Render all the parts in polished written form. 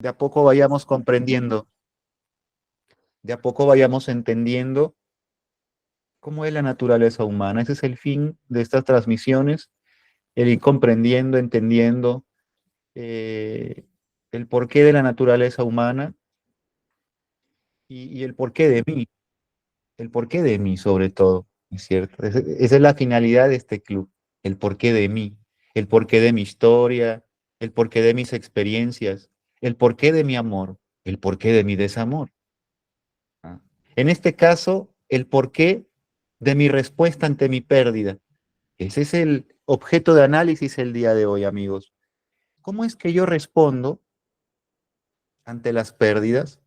de a poco vayamos comprendiendo, de a poco vayamos entendiendo cómo es la naturaleza humana. Ese es el fin de estas transmisiones, el ir comprendiendo, entendiendo eh, el porqué de la naturaleza humana y el porqué de mí sobre todo, ¿es cierto? Esa es la finalidad de este club, el porqué de mí, el porqué de mi historia, el porqué de mis experiencias, el porqué de mi amor, el porqué de mi desamor. ¿Ah? En este caso, el porqué de mi respuesta ante mi pérdida. Ese es el objeto de análisis el día de hoy, amigos. ¿Cómo es que yo respondo ante las pérdidas?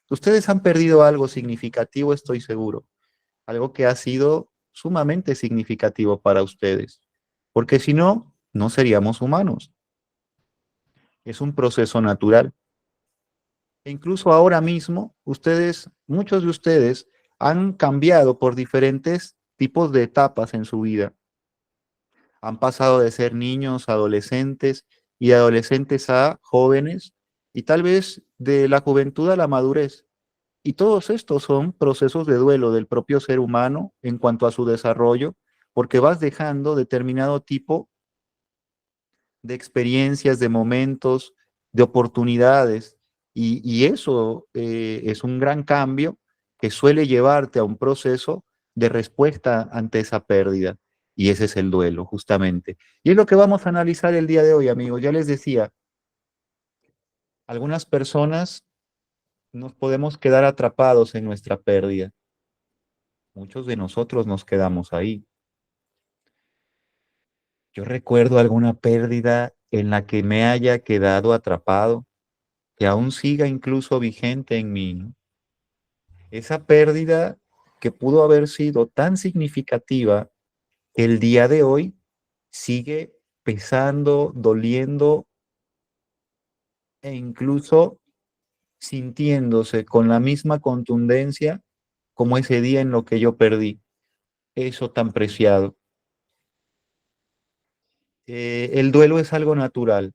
Ustedes han perdido algo significativo, estoy seguro. Algo que ha sido sumamente significativo para ustedes. Porque si no, no seríamos humanos. Es un proceso natural. E incluso ahora mismo, ustedes, muchos de ustedes, han cambiado por diferentes tipos de etapas en su vida. Han pasado de ser niños, adolescentes y adolescentes a jóvenes y tal vez de la juventud a la madurez. Y todos estos son procesos de duelo del propio ser humano en cuanto a su desarrollo, porque vas dejando determinado tipo de experiencias, de momentos, de oportunidades, y eso es un gran cambio que suele llevarte a un proceso de respuesta ante esa pérdida. Y ese es el duelo, justamente. Y es lo que vamos a analizar el día de hoy, amigos. Ya les decía, algunas personas nos podemos quedar atrapados en nuestra pérdida. Muchos de nosotros nos quedamos ahí. Yo recuerdo alguna pérdida en la que me haya quedado atrapado, que aún siga incluso vigente en mí, ¿no? Esa pérdida que pudo haber sido tan significativa que el día de hoy sigue pesando, doliendo e incluso sintiéndose con la misma contundencia como ese día en lo que yo perdí eso tan preciado. El duelo es algo natural,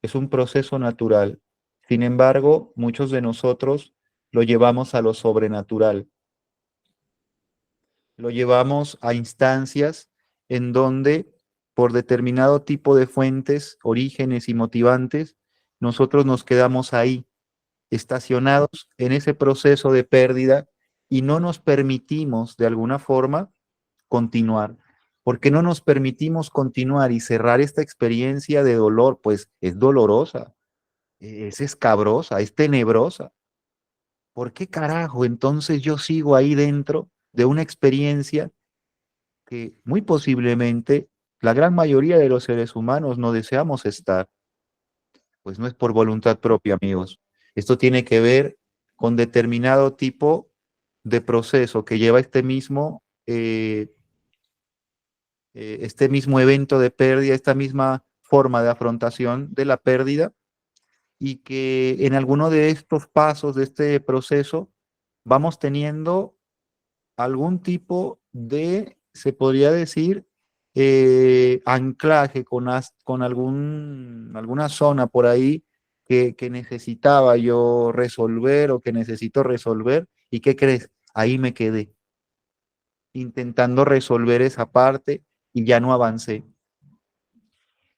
es un proceso natural. Sin embargo, muchos de nosotros lo llevamos a lo sobrenatural, lo llevamos a instancias en donde por determinado tipo de fuentes, orígenes y motivantes, nosotros nos quedamos ahí, estacionados en ese proceso de pérdida y no nos permitimos de alguna forma continuar. Porque no nos permitimos continuar y cerrar esta experiencia de dolor, pues es dolorosa, es escabrosa, es tenebrosa. ¿Por qué carajo entonces yo sigo ahí dentro de una experiencia que muy posiblemente la gran mayoría de los seres humanos no deseamos estar? Pues no es por voluntad propia, amigos. Esto tiene que ver con determinado tipo de proceso que lleva este mismo evento de pérdida, esta misma forma de afrontación de la pérdida, y que en alguno de estos pasos de este proceso vamos teniendo algún tipo de, se podría decir, anclaje con alguna zona por ahí que necesitaba yo resolver o que necesito resolver. ¿Y qué crees? Ahí me quedé, intentando resolver esa parte y ya no avancé.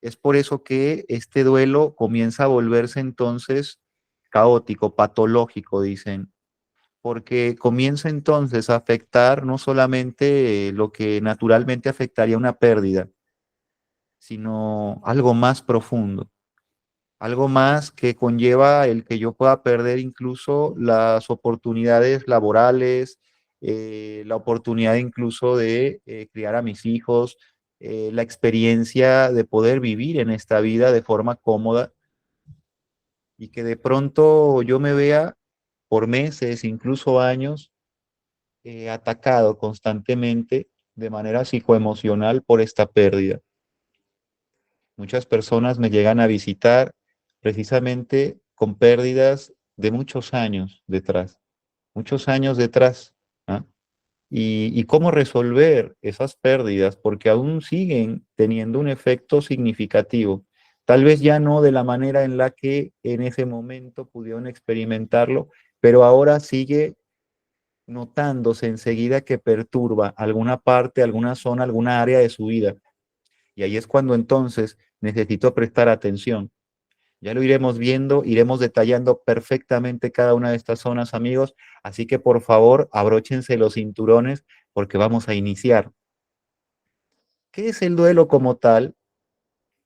Es por eso que este duelo comienza a volverse entonces caótico, patológico, dicen, porque comienza entonces a afectar no solamente lo que naturalmente afectaría una pérdida, sino algo más profundo, algo más que conlleva el que yo pueda perder incluso las oportunidades laborales, la oportunidad incluso de criar a mis hijos, la experiencia de poder vivir en esta vida de forma cómoda y que de pronto yo me vea por meses, incluso años, atacado constantemente de manera psicoemocional por esta pérdida. Muchas personas me llegan a visitar precisamente con pérdidas de muchos años detrás. ¿Ah? Y cómo resolver esas pérdidas, porque aún siguen teniendo un efecto significativo. Tal vez ya no de la manera en la que en ese momento pudieron experimentarlo, pero ahora sigue notándose enseguida que perturba alguna parte, alguna zona, alguna área de su vida. Y ahí es cuando entonces necesito prestar atención. Ya lo iremos viendo, iremos detallando perfectamente cada una de estas zonas, amigos. Así que por favor, abróchense los cinturones porque vamos a iniciar. ¿Qué es el duelo como tal?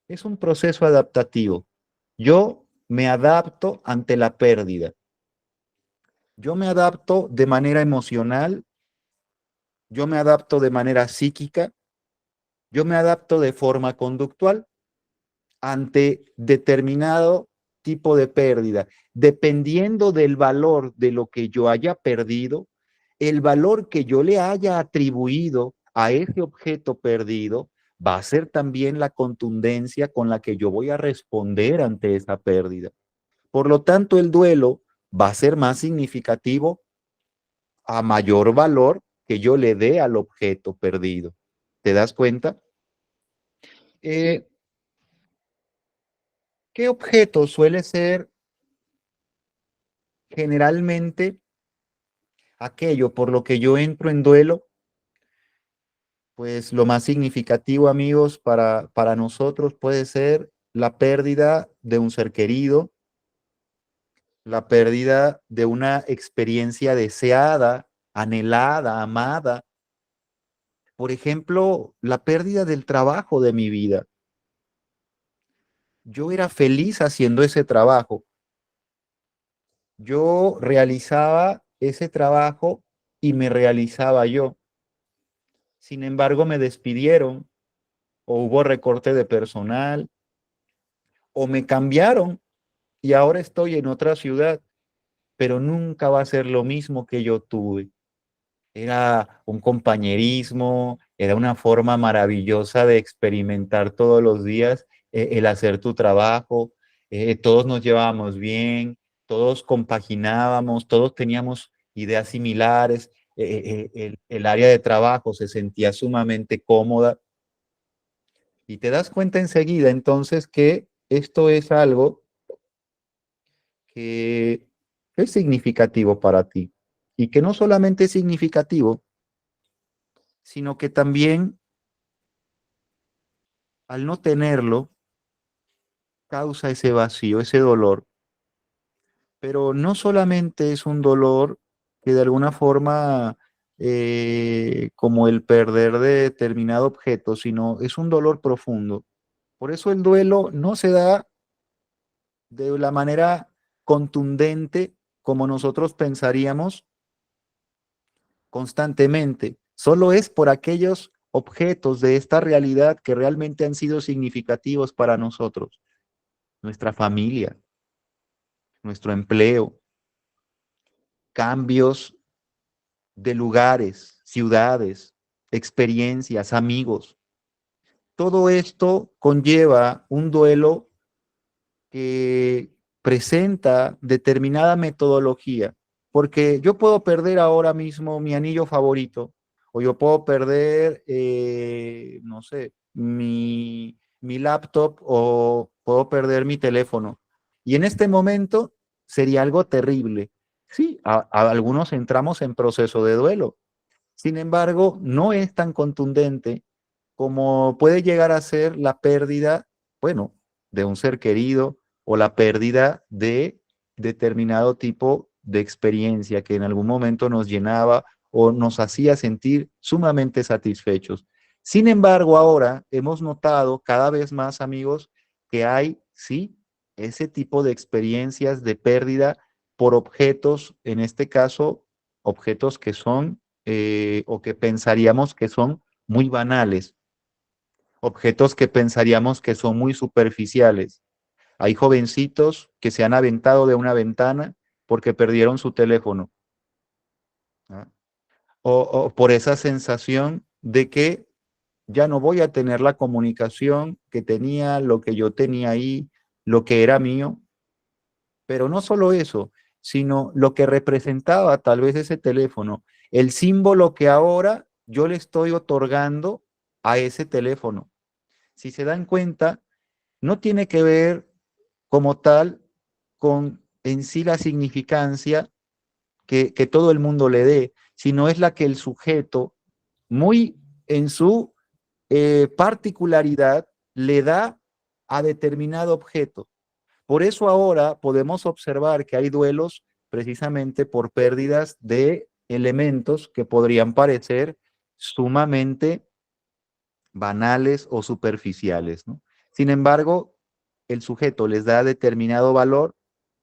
Es un proceso adaptativo. Yo me adapto ante la pérdida. Yo me adapto de manera emocional, yo me adapto de manera psíquica, yo me adapto de forma conductual ante determinado tipo de pérdida. Dependiendo del valor de lo que yo haya perdido, el valor que yo le haya atribuido a ese objeto perdido va a ser también la contundencia con la que yo voy a responder ante esa pérdida. Por lo tanto, el duelo va a ser más significativo a mayor valor que yo le dé al objeto perdido. ¿Te das cuenta? Eh, ¿Qué objeto suele ser generalmente aquello por lo que yo entro en duelo? Pues lo más significativo, amigos, para nosotros puede ser la pérdida de un ser querido, la pérdida de una experiencia deseada, anhelada, amada. Por ejemplo, la pérdida del trabajo de mi vida. Yo era feliz haciendo ese trabajo. Yo realizaba ese trabajo y me realizaba yo. Sin embargo, me despidieron o hubo recorte de personal o me cambiaron y ahora estoy en otra ciudad, pero nunca va a ser lo mismo que yo tuve. Era un compañerismo, era una forma maravillosa de experimentar todos los días el hacer tu trabajo. Todos nos llevábamos bien, todos compaginábamos, todos teníamos ideas similares. El área de trabajo se sentía sumamente cómoda y te das cuenta enseguida entonces que esto es algo que es significativo para ti y que no solamente es significativo, sino que también al no tenerlo causa ese vacío, ese dolor. Pero no solamente es un dolor que de alguna forma, como el perder de determinado objeto, sino es un dolor profundo. Por eso el duelo no se da de la manera contundente como nosotros pensaríamos constantemente. Solo es por aquellos objetos de esta realidad que realmente han sido significativos para nosotros, nuestra familia, nuestro empleo, cambios de lugares, ciudades, experiencias, amigos. Todo esto conlleva un duelo que presenta determinada metodología, porque yo puedo perder ahora mismo mi anillo favorito, o yo puedo perder, no sé, mi laptop, o puedo perder mi teléfono. Y en este momento sería algo terrible. Sí, a algunos entramos en proceso de duelo. Sin embargo, no es tan contundente como puede llegar a ser la pérdida, bueno, de un ser querido o la pérdida de determinado tipo de experiencia que en algún momento nos llenaba o nos hacía sentir sumamente satisfechos. Sin embargo, ahora hemos notado cada vez más, amigos, que hay, sí, ese tipo de experiencias de pérdida por objetos, en este caso, objetos que son o que pensaríamos que son muy banales, objetos que pensaríamos que son muy superficiales. Hay jovencitos que se han aventado de una ventana porque perdieron su teléfono, ¿no? O por esa sensación de que ya no voy a tener la comunicación que tenía, lo que yo tenía ahí, lo que era mío. Pero no solo eso, sino lo que representaba tal vez ese teléfono, el símbolo que ahora yo le estoy otorgando a ese teléfono. Si se dan cuenta, no tiene que ver como tal con en sí la significancia que todo el mundo le dé, sino es la que el sujeto, muy en su particularidad, le da a determinado objeto. Por eso ahora podemos observar que hay duelos precisamente por pérdidas de elementos que podrían parecer sumamente banales o superficiales, ¿no? Sin embargo, el sujeto les da determinado valor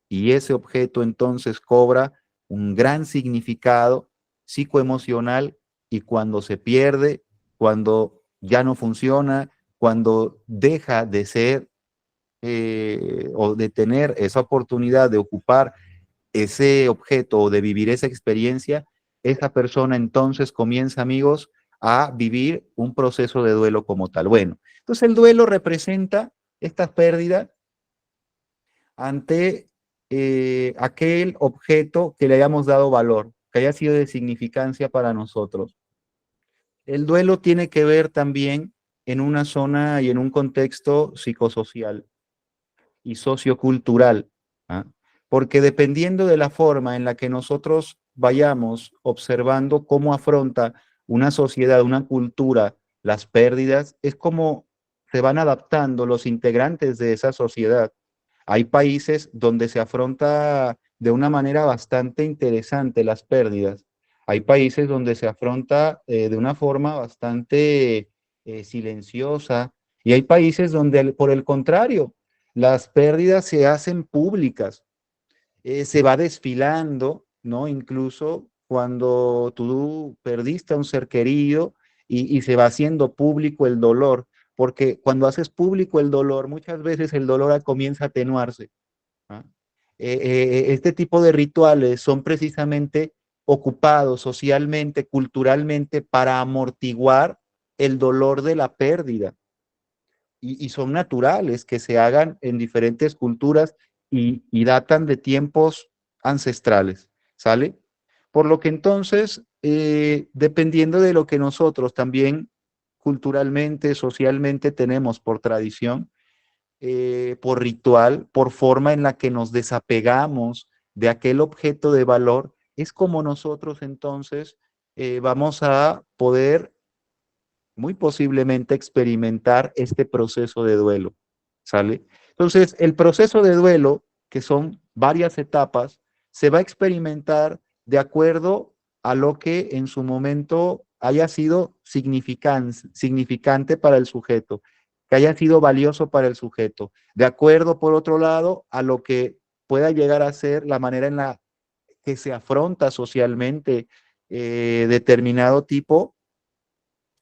y ese objeto entonces cobra un gran significado psicoemocional y cuando se pierde, cuando ya no funciona, cuando deja de ser o de tener esa oportunidad de ocupar ese objeto o de vivir esa experiencia, esa persona entonces comienza, amigos, a vivir un proceso de duelo como tal. Bueno, entonces el duelo representa esta pérdida ante aquel objeto que le hayamos dado valor, que haya sido de significancia para nosotros. El duelo tiene que ver también en una zona y en un contexto psicosocial y sociocultural, ¿ah? Porque dependiendo de la forma en la que nosotros vayamos observando cómo afronta una sociedad, una cultura, las pérdidas, es como se van adaptando los integrantes de esa sociedad. Hay países donde se afronta de una manera bastante interesante las pérdidas. Hay países donde se afronta de una forma bastante silenciosa y hay países donde, por el contrario, las pérdidas se hacen públicas, se va desfilando, ¿no? Incluso cuando tú perdiste a un ser querido y se va haciendo público el dolor, porque cuando haces público el dolor, muchas veces el dolor comienza a atenuarse. ¿Ah? Este tipo de rituales son precisamente ocupados socialmente, culturalmente, para amortiguar el dolor de la pérdida y son naturales que se hagan en diferentes culturas y datan de tiempos ancestrales, ¿sale? Por lo que entonces, dependiendo de lo que nosotros también culturalmente, socialmente tenemos por tradición, por ritual, por forma en la que nos desapegamos de aquel objeto de valor, es como nosotros entonces vamos a poder muy posiblemente experimentar este proceso de duelo, ¿sale? Entonces, el proceso de duelo, que son varias etapas, se va a experimentar de acuerdo a lo que en su momento haya sido significante para el sujeto, que haya sido valioso para el sujeto, de acuerdo, por otro lado, a lo que pueda llegar a ser la manera en la que se afronta socialmente determinado tipo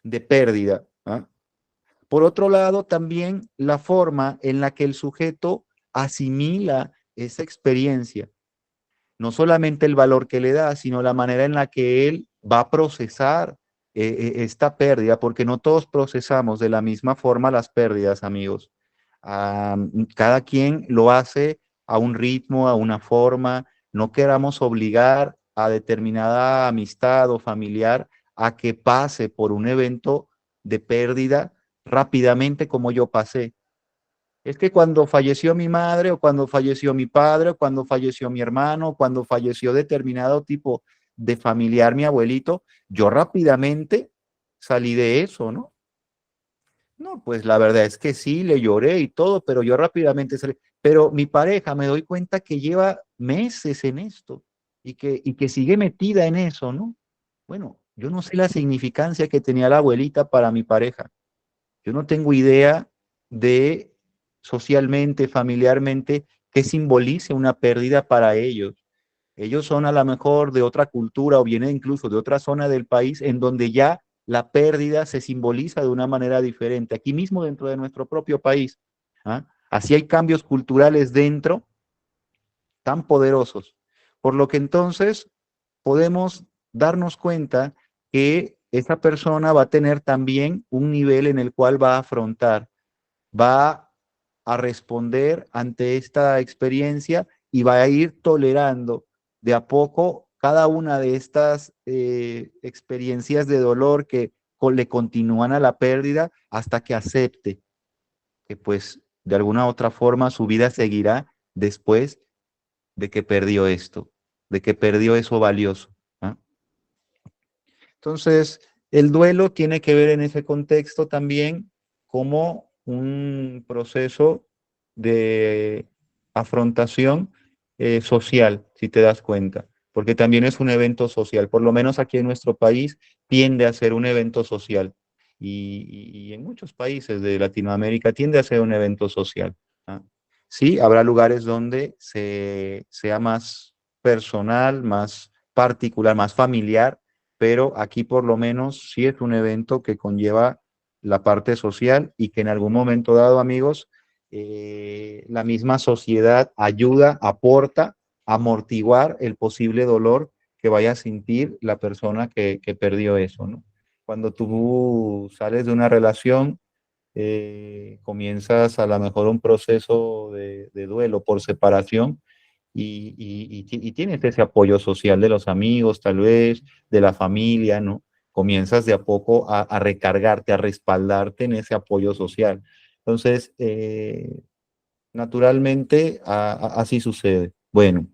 de pérdida. ¿Ah? Por otro lado, también la forma en la que el sujeto asimila esa experiencia, no solamente el valor que le da, sino la manera en la que él va a procesar esta pérdida, porque no todos procesamos de la misma forma las pérdidas, amigos. Ah, cada quien lo hace a un ritmo, a una forma. No queramos obligar a determinada amistad o familiar a que pase por un evento de pérdida rápidamente como yo pasé. Es que cuando falleció mi madre o cuando falleció mi padre o cuando falleció mi hermano o cuando falleció determinado tipo de familiar, mi abuelito, yo rápidamente salí de eso, ¿no? No, pues la verdad es que sí, le lloré y todo, pero yo rápidamente salí. Pero mi pareja me doy cuenta que lleva meses en esto y que sigue metida en eso, ¿no? Bueno, yo no sé la significancia que tenía la abuelita para mi pareja. Yo no tengo idea de socialmente, familiarmente, qué simbolice una pérdida para ellos. Ellos son a lo mejor de otra cultura o vienen incluso de otra zona del país en donde ya la pérdida se simboliza de una manera diferente. Aquí mismo dentro de nuestro propio país. ¿Ah? Así hay cambios culturales dentro tan poderosos. Por lo que entonces podemos darnos cuenta que esa persona va a tener también un nivel en el cual va a afrontar, va a responder ante esta experiencia y va a ir tolerando de a poco cada una de estas experiencias de dolor que le continúan a la pérdida hasta que acepte que pues De alguna otra forma, su vida seguirá después de que perdió esto, de que perdió eso valioso. ¿Ah? Entonces, el duelo tiene que ver en ese contexto también como un proceso de afrontación social, si te das cuenta, porque también es un evento social, por lo menos aquí en nuestro país tiende a ser un evento social y en muchos países de Latinoamérica tiende a ser un evento social. ¿Ah? Sí, habrá lugares donde sea más personal, más particular, más familiar, pero aquí por lo menos sí es un evento que conlleva la parte social y que en algún momento dado, amigos, la misma sociedad ayuda, aporta a amortiguar el posible dolor que vaya a sentir la persona que perdió eso, ¿no? Cuando tú sales de una relación, comienzas a lo mejor un proceso de duelo por separación y tienes ese apoyo social de los amigos, tal vez, de la familia, ¿no? Comienzas de a poco a recargarte, a respaldarte en ese apoyo social. Entonces, naturalmente, así sucede. Bueno,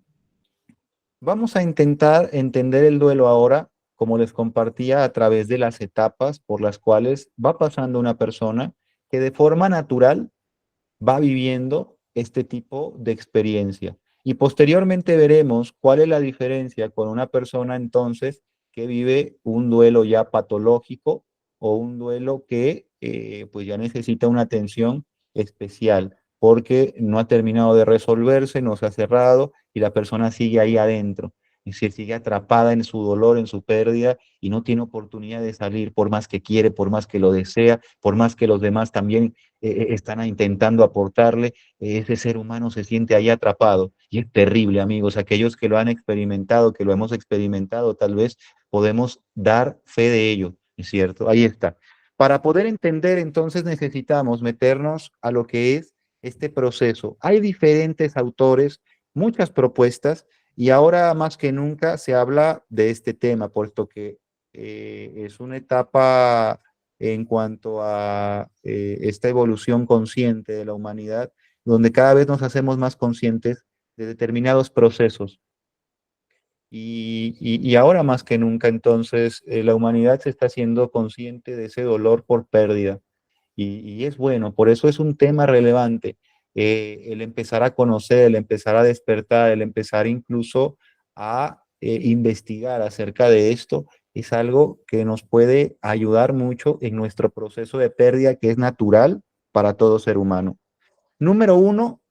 vamos a intentar entender el duelo ahora, como les compartía, a través de las etapas por las cuales va pasando una persona que de forma natural va viviendo este tipo de experiencia. Y posteriormente veremos cuál es la diferencia con una persona entonces que vive un duelo ya patológico o un duelo que pues ya necesita una atención especial porque no ha terminado de resolverse, no se ha cerrado y la persona sigue ahí adentro. Es decir, sigue atrapada en su dolor, en su pérdida y no tiene oportunidad de salir por más que quiere, por más que lo desea, por más que los demás también están intentando aportarle, ese ser humano se siente ahí atrapado y es terrible, amigos. Aquellos que lo han experimentado, que lo hemos experimentado, tal vez podemos dar fe de ello, ¿es cierto? Ahí está. Para poder entender, entonces necesitamos meternos a lo que es este proceso. Hay diferentes autores, muchas propuestas, y ahora más que nunca se habla de este tema, puesto que es una etapa en cuanto a esta evolución consciente de la humanidad, donde cada vez nos hacemos más conscientes de determinados procesos. Y ahora más que nunca, entonces, la humanidad se está haciendo consciente de ese dolor por pérdida. Y es bueno, por eso es un tema relevante, el empezar a conocer, el empezar a despertar, el empezar incluso a investigar acerca de esto, es algo que nos puede ayudar mucho en nuestro proceso de pérdida que es natural para todo ser humano. Número uno,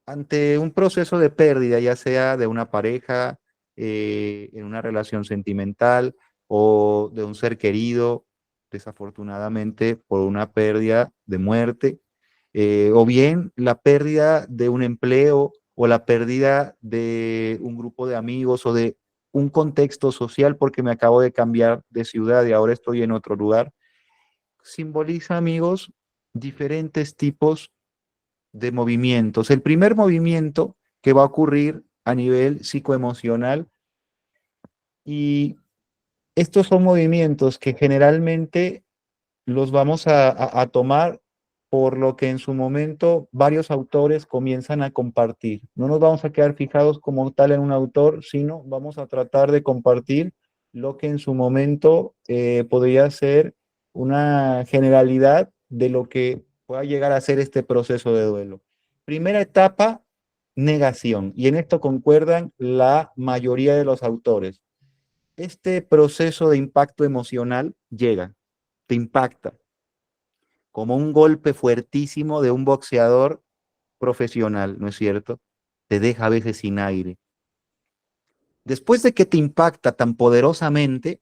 ante un proceso de pérdida, ya sea de una pareja, en una relación sentimental o de un ser querido, desafortunadamente por una pérdida de muerte, o bien la pérdida de un empleo o la pérdida de un grupo de amigos o de un contexto social porque me acabo de cambiar de ciudad y ahora estoy en otro lugar, simboliza, amigos, diferentes tipos de movimientos. El primer movimiento que va a ocurrir a nivel psicoemocional y estos son movimientos que generalmente los vamos a tomar por lo que en su momento varios autores comienzan a compartir. No nos vamos a quedar fijados como tal en un autor, sino vamos a tratar de compartir lo que en su momento podría ser una generalidad de lo que pueda llegar a ser este proceso de duelo. Primera etapa, negación. Y en esto concuerdan la mayoría de los autores. Este proceso de impacto emocional llega, te impacta como un golpe fuertísimo de un boxeador profesional, ¿no es cierto? Te deja a veces sin aire. Después de que te impacta tan poderosamente,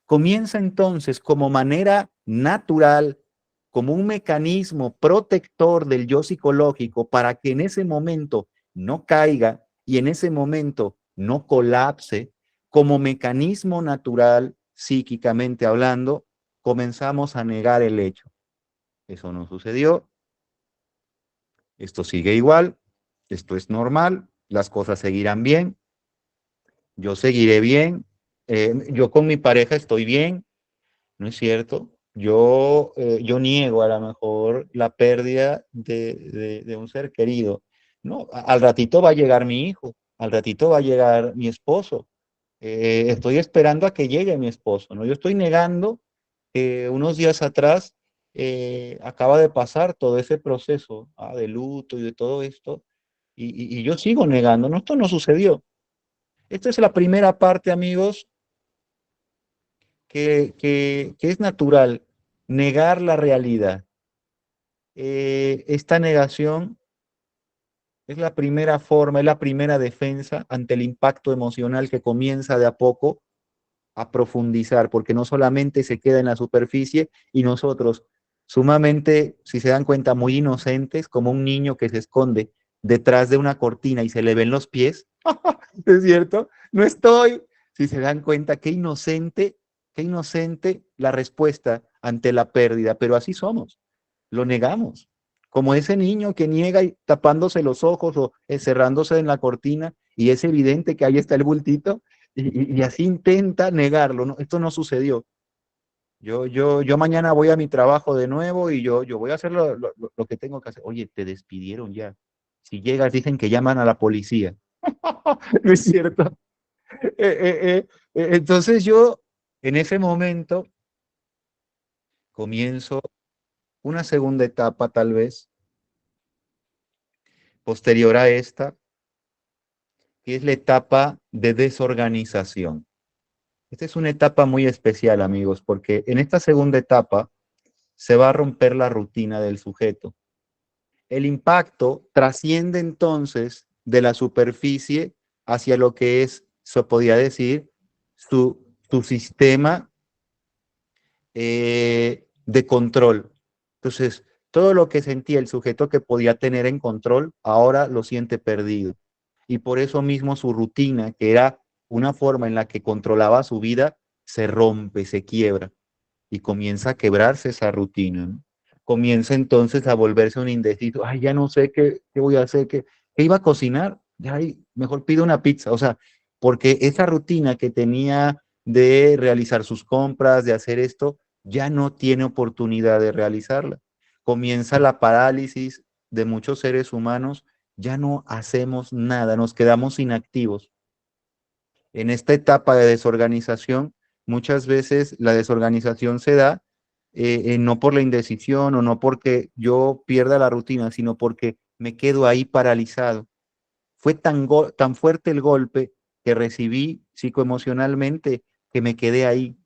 comienza entonces como manera natural, como un mecanismo protector del yo psicológico para que en ese momento no caiga y en ese momento no colapse, como mecanismo natural, psíquicamente hablando, comenzamos a negar el hecho. Eso no sucedió, esto sigue igual, esto es normal, las cosas seguirán bien, yo seguiré bien, yo con mi pareja estoy bien, ¿no es cierto? yo niego a lo mejor la pérdida de un ser querido. No, al ratito va a llegar mi hijo, al ratito va a llegar mi esposo. Estoy esperando a que llegue mi esposo, ¿no? Yo estoy negando que unos días atrás acaba de pasar todo ese proceso de luto y de todo esto, y yo sigo negando, no, esto no sucedió. Esta es la primera parte, amigos, que es natural, negar la realidad. Esta negación es la primera forma, es la primera defensa ante el impacto emocional que comienza de a poco a profundizar, porque no solamente se queda en la superficie y nosotros, sumamente, si se dan cuenta, muy inocentes, como un niño que se esconde detrás de una cortina y se le ven los pies, ¿es cierto? No estoy, si se dan cuenta, qué inocente la respuesta ante la pérdida, pero así somos, lo negamos. Como ese niño que niega y tapándose los ojos o cerrándose en la cortina y es evidente que ahí está el bultito, y así intenta negarlo, ¿no? Esto no sucedió. Yo mañana voy a mi trabajo de nuevo y yo voy a hacer lo que tengo que hacer. Oye, te despidieron ya. Si llegas, dicen que llaman a la policía. No es cierto. Entonces yo, en ese momento, comienzo una segunda etapa, tal vez, posterior a esta, que es la etapa de desorganización. Esta es una etapa muy especial, amigos, porque en esta segunda etapa, se va a romper la rutina del sujeto. El impacto trasciende entonces de la superficie hacia lo que es, se podría decir, su sistema de control. Entonces, todo lo que sentía el sujeto que podía tener en control, ahora lo siente perdido. Y por eso mismo su rutina, que era una forma en la que controlaba su vida, se rompe, se quiebra y comienza a quebrarse esa rutina, ¿no? Comienza entonces a volverse un indeciso, ay, ya no sé qué voy a hacer, qué iba a cocinar, ay, mejor pido una pizza, o sea, porque esa rutina que tenía de realizar sus compras, de hacer esto, ya no tiene oportunidad de realizarla. Comienza la parálisis de muchos seres humanos, ya no hacemos nada, nos quedamos inactivos. En esta etapa de desorganización, muchas veces la desorganización se da no por la indecisión o no porque yo pierda la rutina, sino porque me quedo ahí paralizado. Fue tan fuerte el golpe que recibí psicoemocionalmente que me quedé ahí.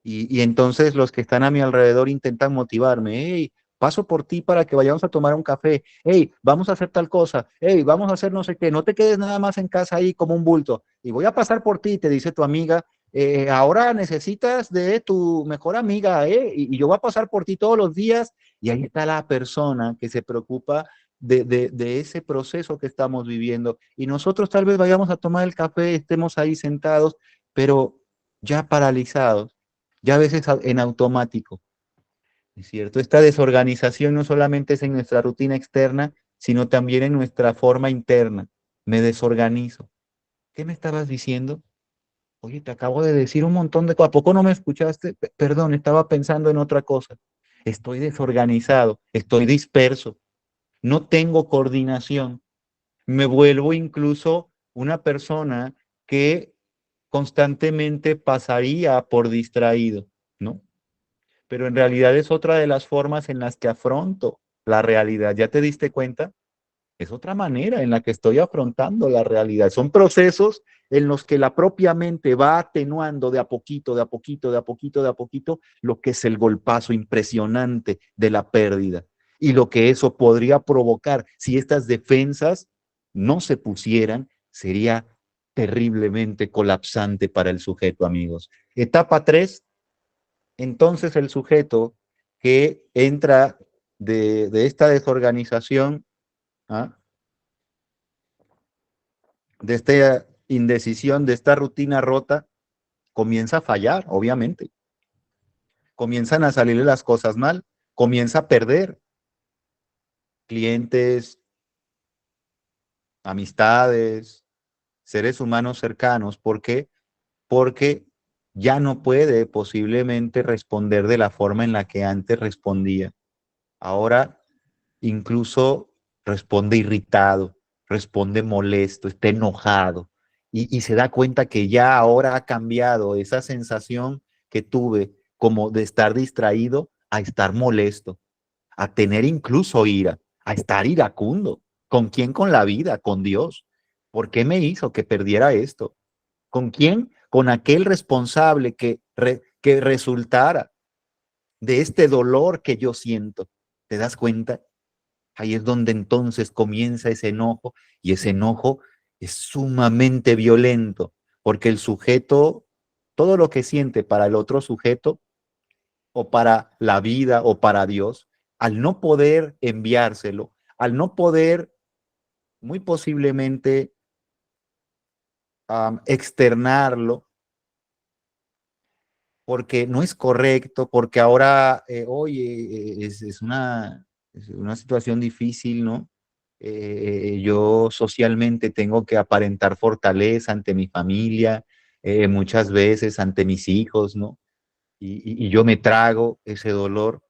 Y entonces los que están a mi alrededor intentan motivarme. Hey, paso por ti para que vayamos a tomar un café. Hey, vamos a hacer tal cosa. Hey, vamos a hacer no sé qué. No te quedes nada más en casa ahí como un bulto. Y voy a pasar por ti, te dice tu amiga. Ahora necesitas de tu mejor amiga, ¿eh? Y yo voy a pasar por ti todos los días. Y ahí está la persona que se preocupa de ese proceso que estamos viviendo. Y nosotros tal vez vayamos a tomar el café, estemos ahí sentados, pero ya paralizados, ya a veces en automático, ¿es cierto? Esta desorganización no solamente es en nuestra rutina externa, sino también en nuestra forma interna. Me desorganizo. ¿Qué me estabas diciendo? Oye, te acabo de decir un montón de cosas. ¿A poco no me escuchaste? Perdón, estaba pensando en otra cosa. Estoy desorganizado, estoy disperso, no tengo coordinación. Me vuelvo incluso una persona que constantemente pasaría por distraído, ¿no? Pero en realidad es otra de las formas en las que afronto la realidad. ¿Ya te diste cuenta? Es otra manera en la que estoy afrontando la realidad. Son procesos en los que la propia mente va atenuando de a poquito, de a poquito, de a poquito, de a poquito, lo que es el golpazo impresionante de la pérdida y lo que eso podría provocar si estas defensas no se pusieran, sería terriblemente colapsante para el sujeto, amigos. Etapa 3, entonces el sujeto que entra de esta desorganización, ¿ah? De esta indecisión, de esta rutina rota, comienza a fallar, obviamente. Comienzan a salirle las cosas mal, comienza a perder clientes, amistades, seres humanos cercanos. ¿Por qué? Porque ya no puede posiblemente responder de la forma en la que antes respondía. Ahora incluso responde irritado, responde molesto, está enojado y se da cuenta que ya ahora ha cambiado esa sensación que tuve como de estar distraído a estar molesto, a tener incluso ira, a estar iracundo. ¿Con quién? Con la vida, con Dios. ¿Por qué me hizo que perdiera esto? ¿Con quién? Con aquel responsable que resultara de este dolor que yo siento. ¿Te das cuenta? Ahí es donde entonces comienza ese enojo y ese enojo es sumamente violento porque el sujeto, todo lo que siente para el otro sujeto o para la vida o para Dios, al no poder enviárselo, al no poder muy posiblemente externarlo, porque no es correcto, porque ahora, oye, es una situación difícil, ¿no? Yo socialmente tengo que aparentar fortaleza ante mi familia, muchas veces ante mis hijos, ¿no? Y yo me trago ese dolor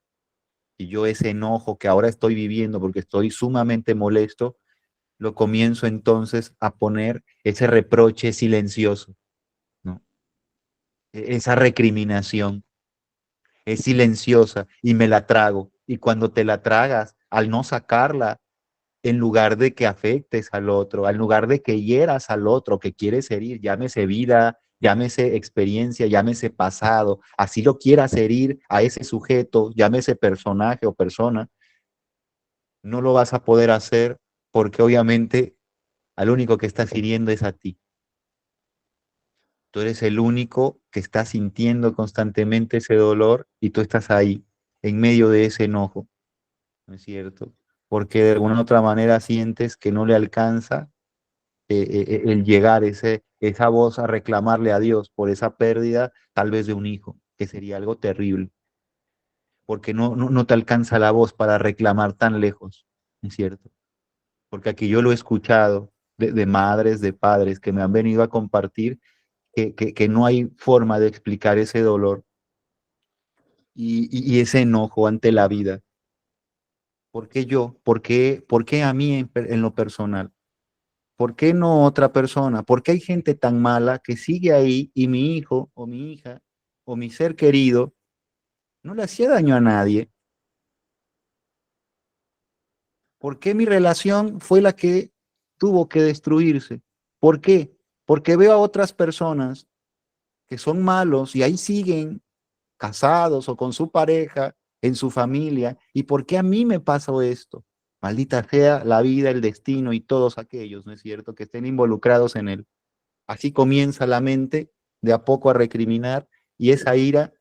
y yo ese enojo que ahora estoy viviendo porque estoy sumamente molesto, lo comienzo entonces a poner ese reproche silencioso, ¿no? Esa recriminación es silenciosa y me la trago. Y cuando te la tragas, al no sacarla, en lugar de que afectes al otro, en lugar de que hieras al otro que quieres herir, llámese vida, llámese experiencia, llámese pasado, así lo quieras herir a ese sujeto, llámese personaje o persona, no lo vas a poder hacer porque obviamente al único que estás hiriendo es a ti. Tú eres el único que está sintiendo constantemente ese dolor y tú estás ahí, en medio de ese enojo, ¿no es cierto? Porque de alguna otra manera sientes que no le alcanza el llegar esa voz a reclamarle a Dios por esa pérdida, tal vez de un hijo, que sería algo terrible, porque no te alcanza la voz para reclamar tan lejos, ¿no es cierto? Porque aquí yo lo he escuchado de madres, de padres que me han venido a compartir que no hay forma de explicar ese dolor y ese enojo ante la vida. ¿Por qué yo? Por qué a mí en lo personal? ¿Por qué no otra persona? ¿Por qué hay gente tan mala que sigue ahí y mi hijo o mi hija o mi ser querido no le hacía daño a nadie? ¿Por qué mi relación fue la que tuvo que destruirse? ¿Por qué? Porque veo a otras personas que son malos y ahí siguen casados o con su pareja, en su familia. ¿Y por qué a mí me pasó esto? Maldita sea la vida, el destino y todos aquellos, ¿no es cierto?, que estén involucrados en él. Así comienza la mente de a poco a recriminar y esa ira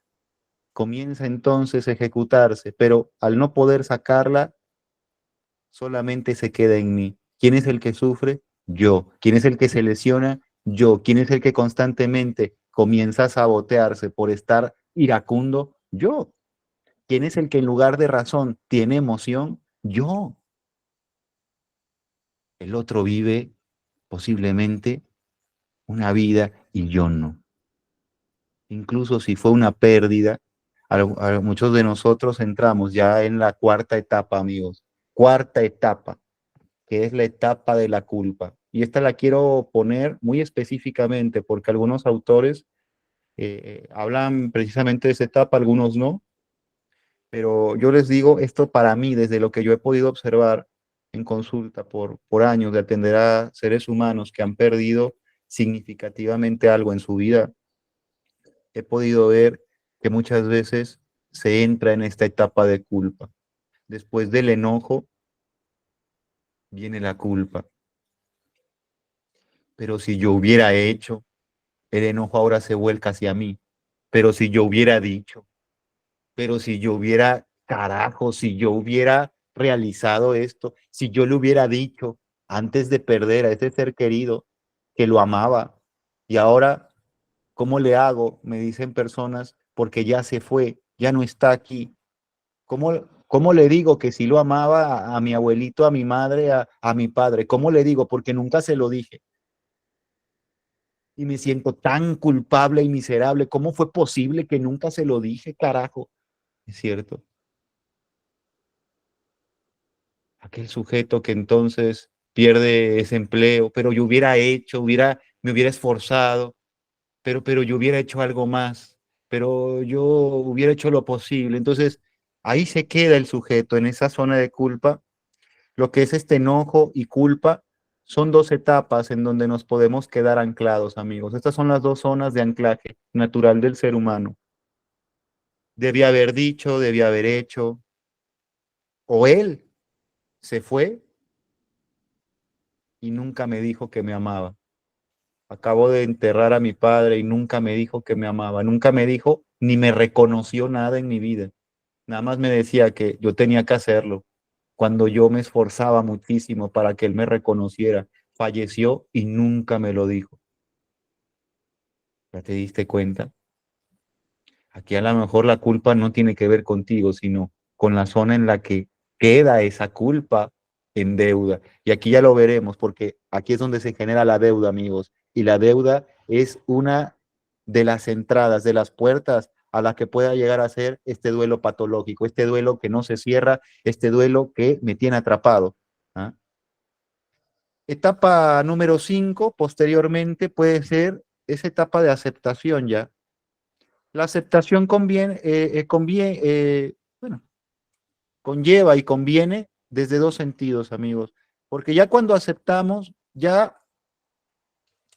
comienza entonces a ejecutarse, pero al no poder sacarla, solamente se queda en mí. ¿Quién es el que sufre? Yo. ¿Quién es el que se lesiona? Yo. ¿Quién es el que constantemente comienza a sabotearse por estar iracundo? Yo. ¿Quién es el que en lugar de razón tiene emoción? Yo. El otro vive posiblemente una vida y yo no. Incluso si fue una pérdida, muchos de nosotros entramos ya en la cuarta etapa, amigos. Cuarta etapa, que es la etapa de la culpa. Y esta la quiero poner muy específicamente porque algunos autores hablan precisamente de esa etapa, algunos no, pero yo les digo esto para mí, desde lo que yo he podido observar en consulta por años de atender a seres humanos que han perdido significativamente algo en su vida, he podido ver que muchas veces se entra en esta etapa de culpa. Después del enojo viene la culpa. Pero si yo hubiera hecho, el enojo ahora se vuelca hacia mí. Pero si yo hubiera dicho, pero si yo hubiera, carajo, si yo hubiera realizado esto, si yo le hubiera dicho antes de perder a ese ser querido que lo amaba y ahora, ¿cómo le hago? Me dicen personas, porque ya se fue, ya no está aquí. ¿Cómo le digo que si lo amaba a mi abuelito, a mi madre, a mi padre? ¿Cómo le digo? Porque nunca se lo dije. y me siento tan culpable y miserable. ¿Cómo fue posible que nunca se lo dije, carajo? Es cierto. Aquel sujeto que entonces pierde ese empleo, pero yo hubiera hecho, me hubiera esforzado, pero yo hubiera hecho algo más, pero yo hubiera hecho lo posible. Entonces, ahí se queda el sujeto en esa zona de culpa. Lo que es este enojo y culpa son dos etapas en donde nos podemos quedar anclados, amigos. Estas son las dos zonas de anclaje natural del ser humano. Debía haber dicho, debía haber hecho, o él se fue y nunca me dijo que me amaba. Acabo de enterrar a mi padre y nunca me dijo que me amaba, nunca me dijo ni me reconoció nada en mi vida. Nada más me decía que yo tenía que hacerlo cuando yo me esforzaba muchísimo para que él me reconociera. Falleció y nunca me lo dijo. ¿Ya te diste cuenta? Aquí a lo mejor la culpa no tiene que ver contigo, sino con la zona en la que queda esa culpa en deuda. Y aquí ya lo veremos, porque aquí es donde se genera la deuda, amigos. Y la deuda es una de las entradas, de las puertas a la que pueda llegar a ser este duelo patológico, este duelo que no se cierra, este duelo que me tiene atrapado. ¿Ah? Etapa número 5, posteriormente, puede ser esa etapa de aceptación ya. La aceptación bueno, conlleva y conviene desde dos sentidos, amigos, porque ya cuando aceptamos, ya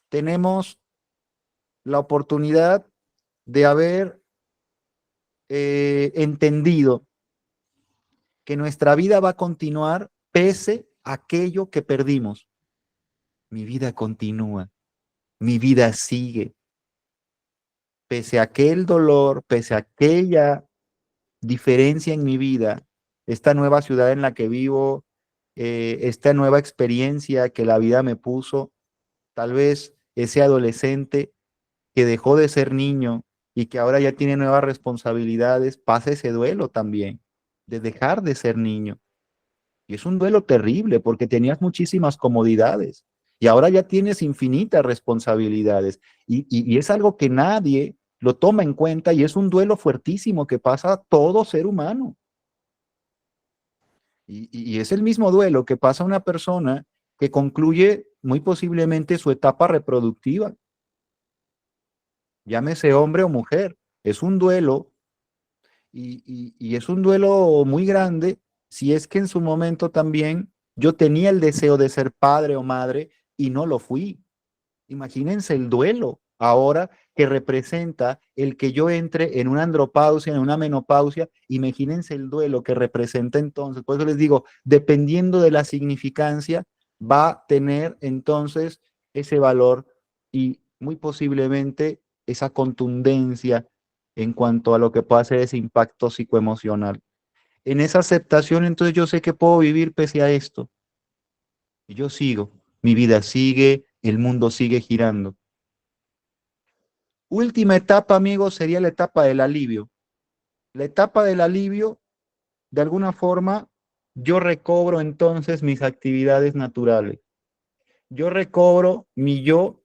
tenemos la oportunidad de haber entendido que nuestra vida va a continuar pese a aquello que perdimos. Mi vida continúa, mi vida sigue, pese a aquel dolor, pese a aquella diferencia en mi vida, esta nueva ciudad en la que vivo, esta nueva experiencia que la vida me puso, tal vez ese adolescente que dejó de ser niño y que ahora ya tiene nuevas responsabilidades, pasa ese duelo también de dejar de ser niño. Y es un duelo terrible porque tenías muchísimas comodidades y ahora ya tienes infinitas responsabilidades y es algo que nadie lo toma en cuenta y es un duelo fuertísimo que pasa a todo ser humano. Y es el mismo duelo que pasa a una persona que concluye muy posiblemente su etapa reproductiva, llámese hombre o mujer. Es un duelo y es un duelo muy grande si es que en su momento también yo tenía el deseo de ser padre o madre y no lo fui. Imagínense el duelo ahora que representa el que yo entre en una andropausia, en una menopausia. Imagínense el duelo que representa entonces. Por eso les digo, dependiendo de la significancia, va a tener entonces ese valor y muy posiblemente esa contundencia en cuanto a lo que puede ser ese impacto psicoemocional. En esa aceptación, entonces yo sé que puedo vivir pese a esto. Y yo sigo, mi vida sigue, el mundo sigue girando. Última etapa, amigos, sería la etapa del alivio. La etapa del alivio, de alguna forma, yo recobro entonces mis actividades naturales. Yo recobro mi yo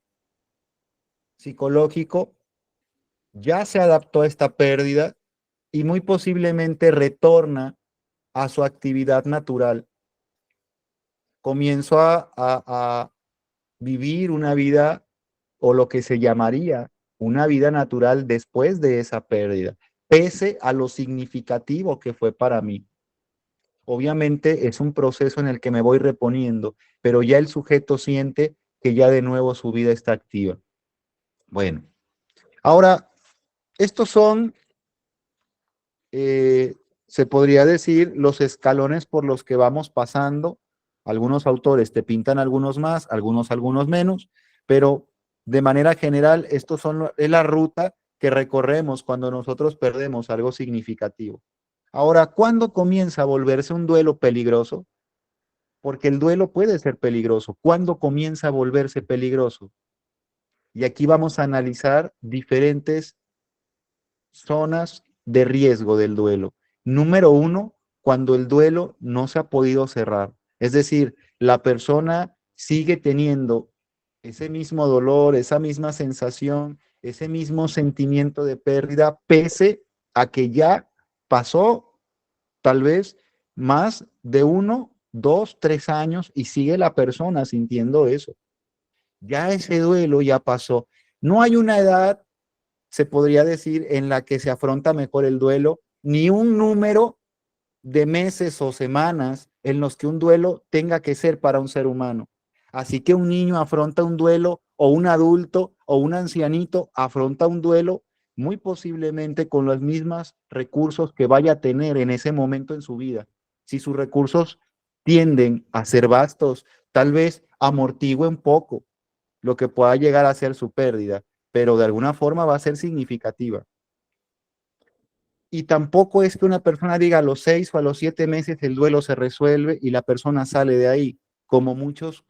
psicológico, ya se adaptó a esta pérdida y muy posiblemente retorna a su actividad natural. Comienzo a vivir una vida o lo que se llamaría una vida natural después de esa pérdida, pese a lo significativo que fue para mí. Obviamente es un proceso en el que me voy reponiendo, pero ya el sujeto siente que ya de nuevo su vida está activa. Bueno, ahora, estos son, eh, se podría decir, los escalones por los que vamos pasando. Algunos autores te pintan algunos más, algunos menos, pero de manera general, es la ruta que recorremos cuando nosotros perdemos algo significativo. Ahora, ¿cuándo comienza a volverse un duelo peligroso? Porque el duelo puede ser peligroso. ¿Cuándo comienza a volverse peligroso? Y aquí vamos a analizar diferentes zonas de riesgo del duelo. Número uno, cuando el duelo no se ha podido cerrar. Es decir, la persona sigue teniendo ese mismo dolor, esa misma sensación, ese mismo sentimiento de pérdida, pese a que ya pasó tal vez más de 1, 2, 3 años y sigue la persona sintiendo eso. Ya ese duelo ya pasó. No hay una edad, se podría decir, en la que se afronta mejor el duelo, ni un número de meses o semanas en los que un duelo tenga que ser para un ser humano. Así que un niño afronta un duelo, o un adulto o un ancianito afronta un duelo muy posiblemente con los mismos recursos que vaya a tener en ese momento en su vida. Si sus recursos tienden a ser vastos, tal vez amortigüe un poco lo que pueda llegar a ser su pérdida, pero de alguna forma va a ser significativa. Y tampoco es que una persona diga a los 6 o a los 7 meses el duelo se resuelve y la persona sale de ahí, como muchos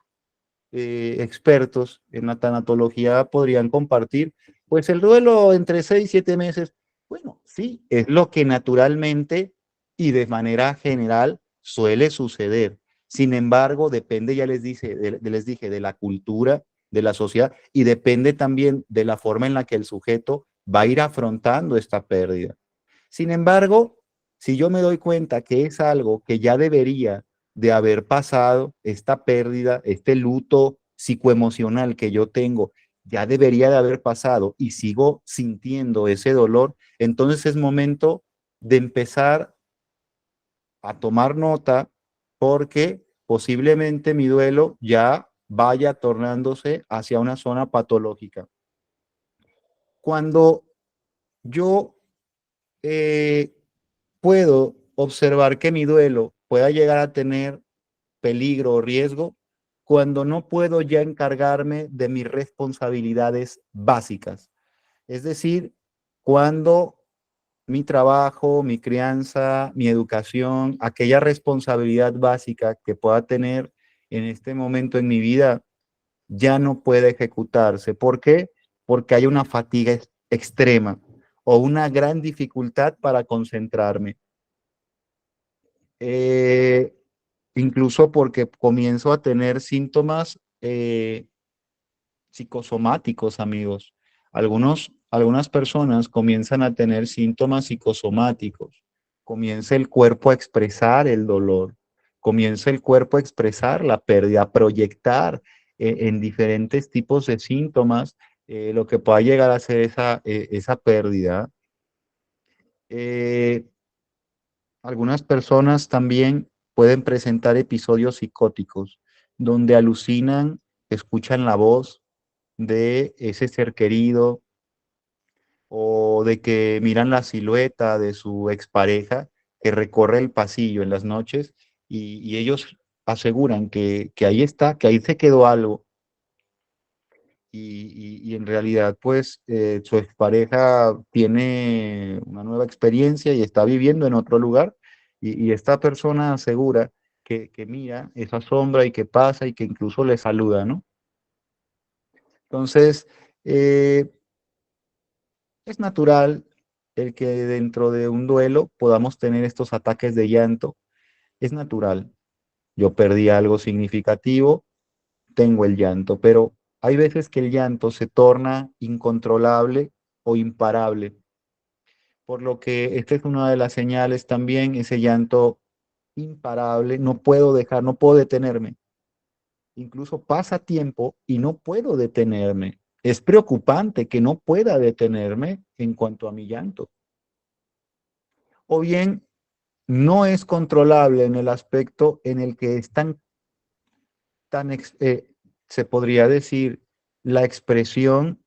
expertos en la tanatología podrían compartir. Pues el duelo entre 6 y 7 meses, bueno, sí, es lo que naturalmente y de manera general suele suceder. Sin embargo, depende, ya les dije, de la cultura, de la sociedad, y depende también de la forma en la que el sujeto va a ir afrontando esta pérdida. Sin embargo, si yo me doy cuenta que es algo que ya debería de haber pasado, esta pérdida, este luto psicoemocional que yo tengo, ya debería de haber pasado y sigo sintiendo ese dolor, entonces es momento de empezar a tomar nota, porque posiblemente mi duelo ya vaya tornándose hacia una zona patológica. Cuando yo eh, puedo observar que mi duelo pueda llegar a tener peligro o riesgo, cuando no puedo ya encargarme de mis responsabilidades básicas. Es decir, cuando mi trabajo, mi crianza, mi educación, aquella responsabilidad básica que pueda tener en este momento en mi vida, ya no puede ejecutarse. ¿Por qué? Porque hay una fatiga extrema o una gran dificultad para concentrarme. Eh, Incluso porque comienzo a tener síntomas psicosomáticos, amigos. Algunas personas comienzan a tener síntomas psicosomáticos. Comienza el cuerpo a expresar el dolor, comienza el cuerpo a expresar la pérdida, a proyectar en diferentes tipos de síntomas lo que pueda llegar a ser esa pérdida. Eh, Algunas personas también pueden presentar episodios psicóticos donde alucinan, escuchan la voz de ese ser querido, o de que miran la silueta de su expareja que recorre el pasillo en las noches, y ellos aseguran que ahí está, que ahí se quedó algo, y en realidad pues su expareja tiene una nueva experiencia y está viviendo en otro lugar, y esta persona asegura que mira esa sombra y que pasa y que incluso le saluda, ¿no? Entonces, eh, es natural el que dentro de un duelo podamos tener estos ataques de llanto. Es natural. Yo perdí algo significativo, tengo el llanto, pero hay veces que el llanto se torna incontrolable o imparable, por lo que esta es una de las señales también, ese llanto imparable, no puedo dejar, no puedo detenerme. Incluso pasa tiempo y no puedo detenerme. Es preocupante que no pueda detenerme en cuanto a mi llanto. O bien no es controlable en el aspecto en el que es se podría decir, la expresión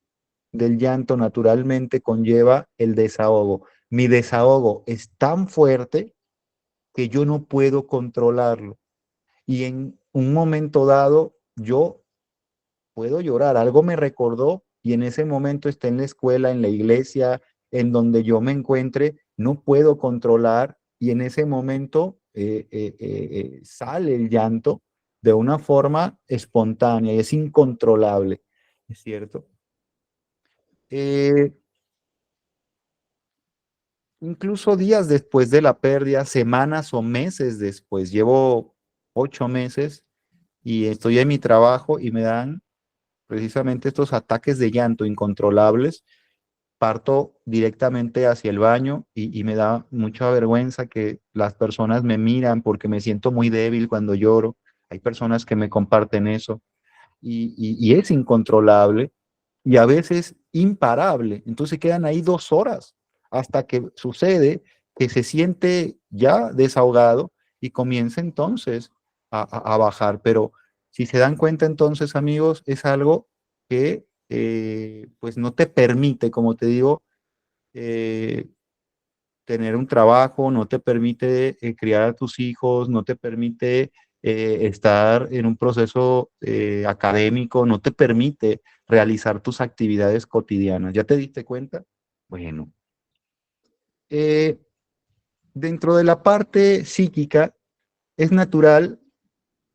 del llanto naturalmente conlleva el desahogo. Mi desahogo es tan fuerte que yo no puedo controlarlo. Y en un momento dado, yo puedo llorar. Algo me recordó, y en ese momento está en la escuela, en la iglesia, en donde yo me encuentre, no puedo controlar, y en ese momento sale el llanto de una forma espontánea y es incontrolable, ¿es cierto? Eh, Incluso días después de la pérdida, semanas o meses después, llevo 8 meses y estoy en mi trabajo y me dan precisamente estos ataques de llanto incontrolables, parto directamente hacia el baño y me da mucha vergüenza que las personas me miran porque me siento muy débil cuando lloro. Hay personas que me comparten eso y es incontrolable y a veces imparable. Entonces quedan ahí 2 horas hasta que sucede que se siente ya desahogado y comienza entonces a bajar. Pero si se dan cuenta entonces, amigos, es algo que pues no te permite, como te digo, eh, tener un trabajo, no te permite criar a tus hijos, no te permite estar en un proceso académico, no te permite realizar tus actividades cotidianas. ¿Ya te diste cuenta? Bueno, eh, dentro de la parte psíquica es natural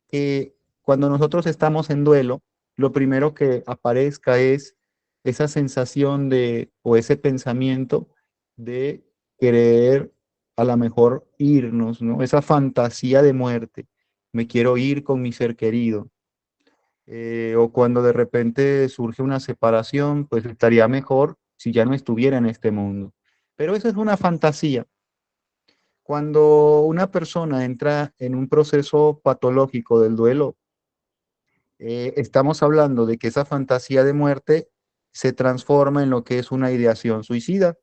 que cuando nosotros estamos en duelo, lo primero que aparezca es esa sensación de, o ese pensamiento de querer a lo mejor irnos, ¿no? Esa fantasía de muerte. Me quiero ir con mi ser querido. O cuando de repente surge una separación, pues estaría mejor si ya no estuviera en este mundo. Pero esa es una fantasía. Cuando una persona entra en un proceso patológico del duelo, estamos hablando de que esa fantasía de muerte se transforma en lo que es una ideación suicida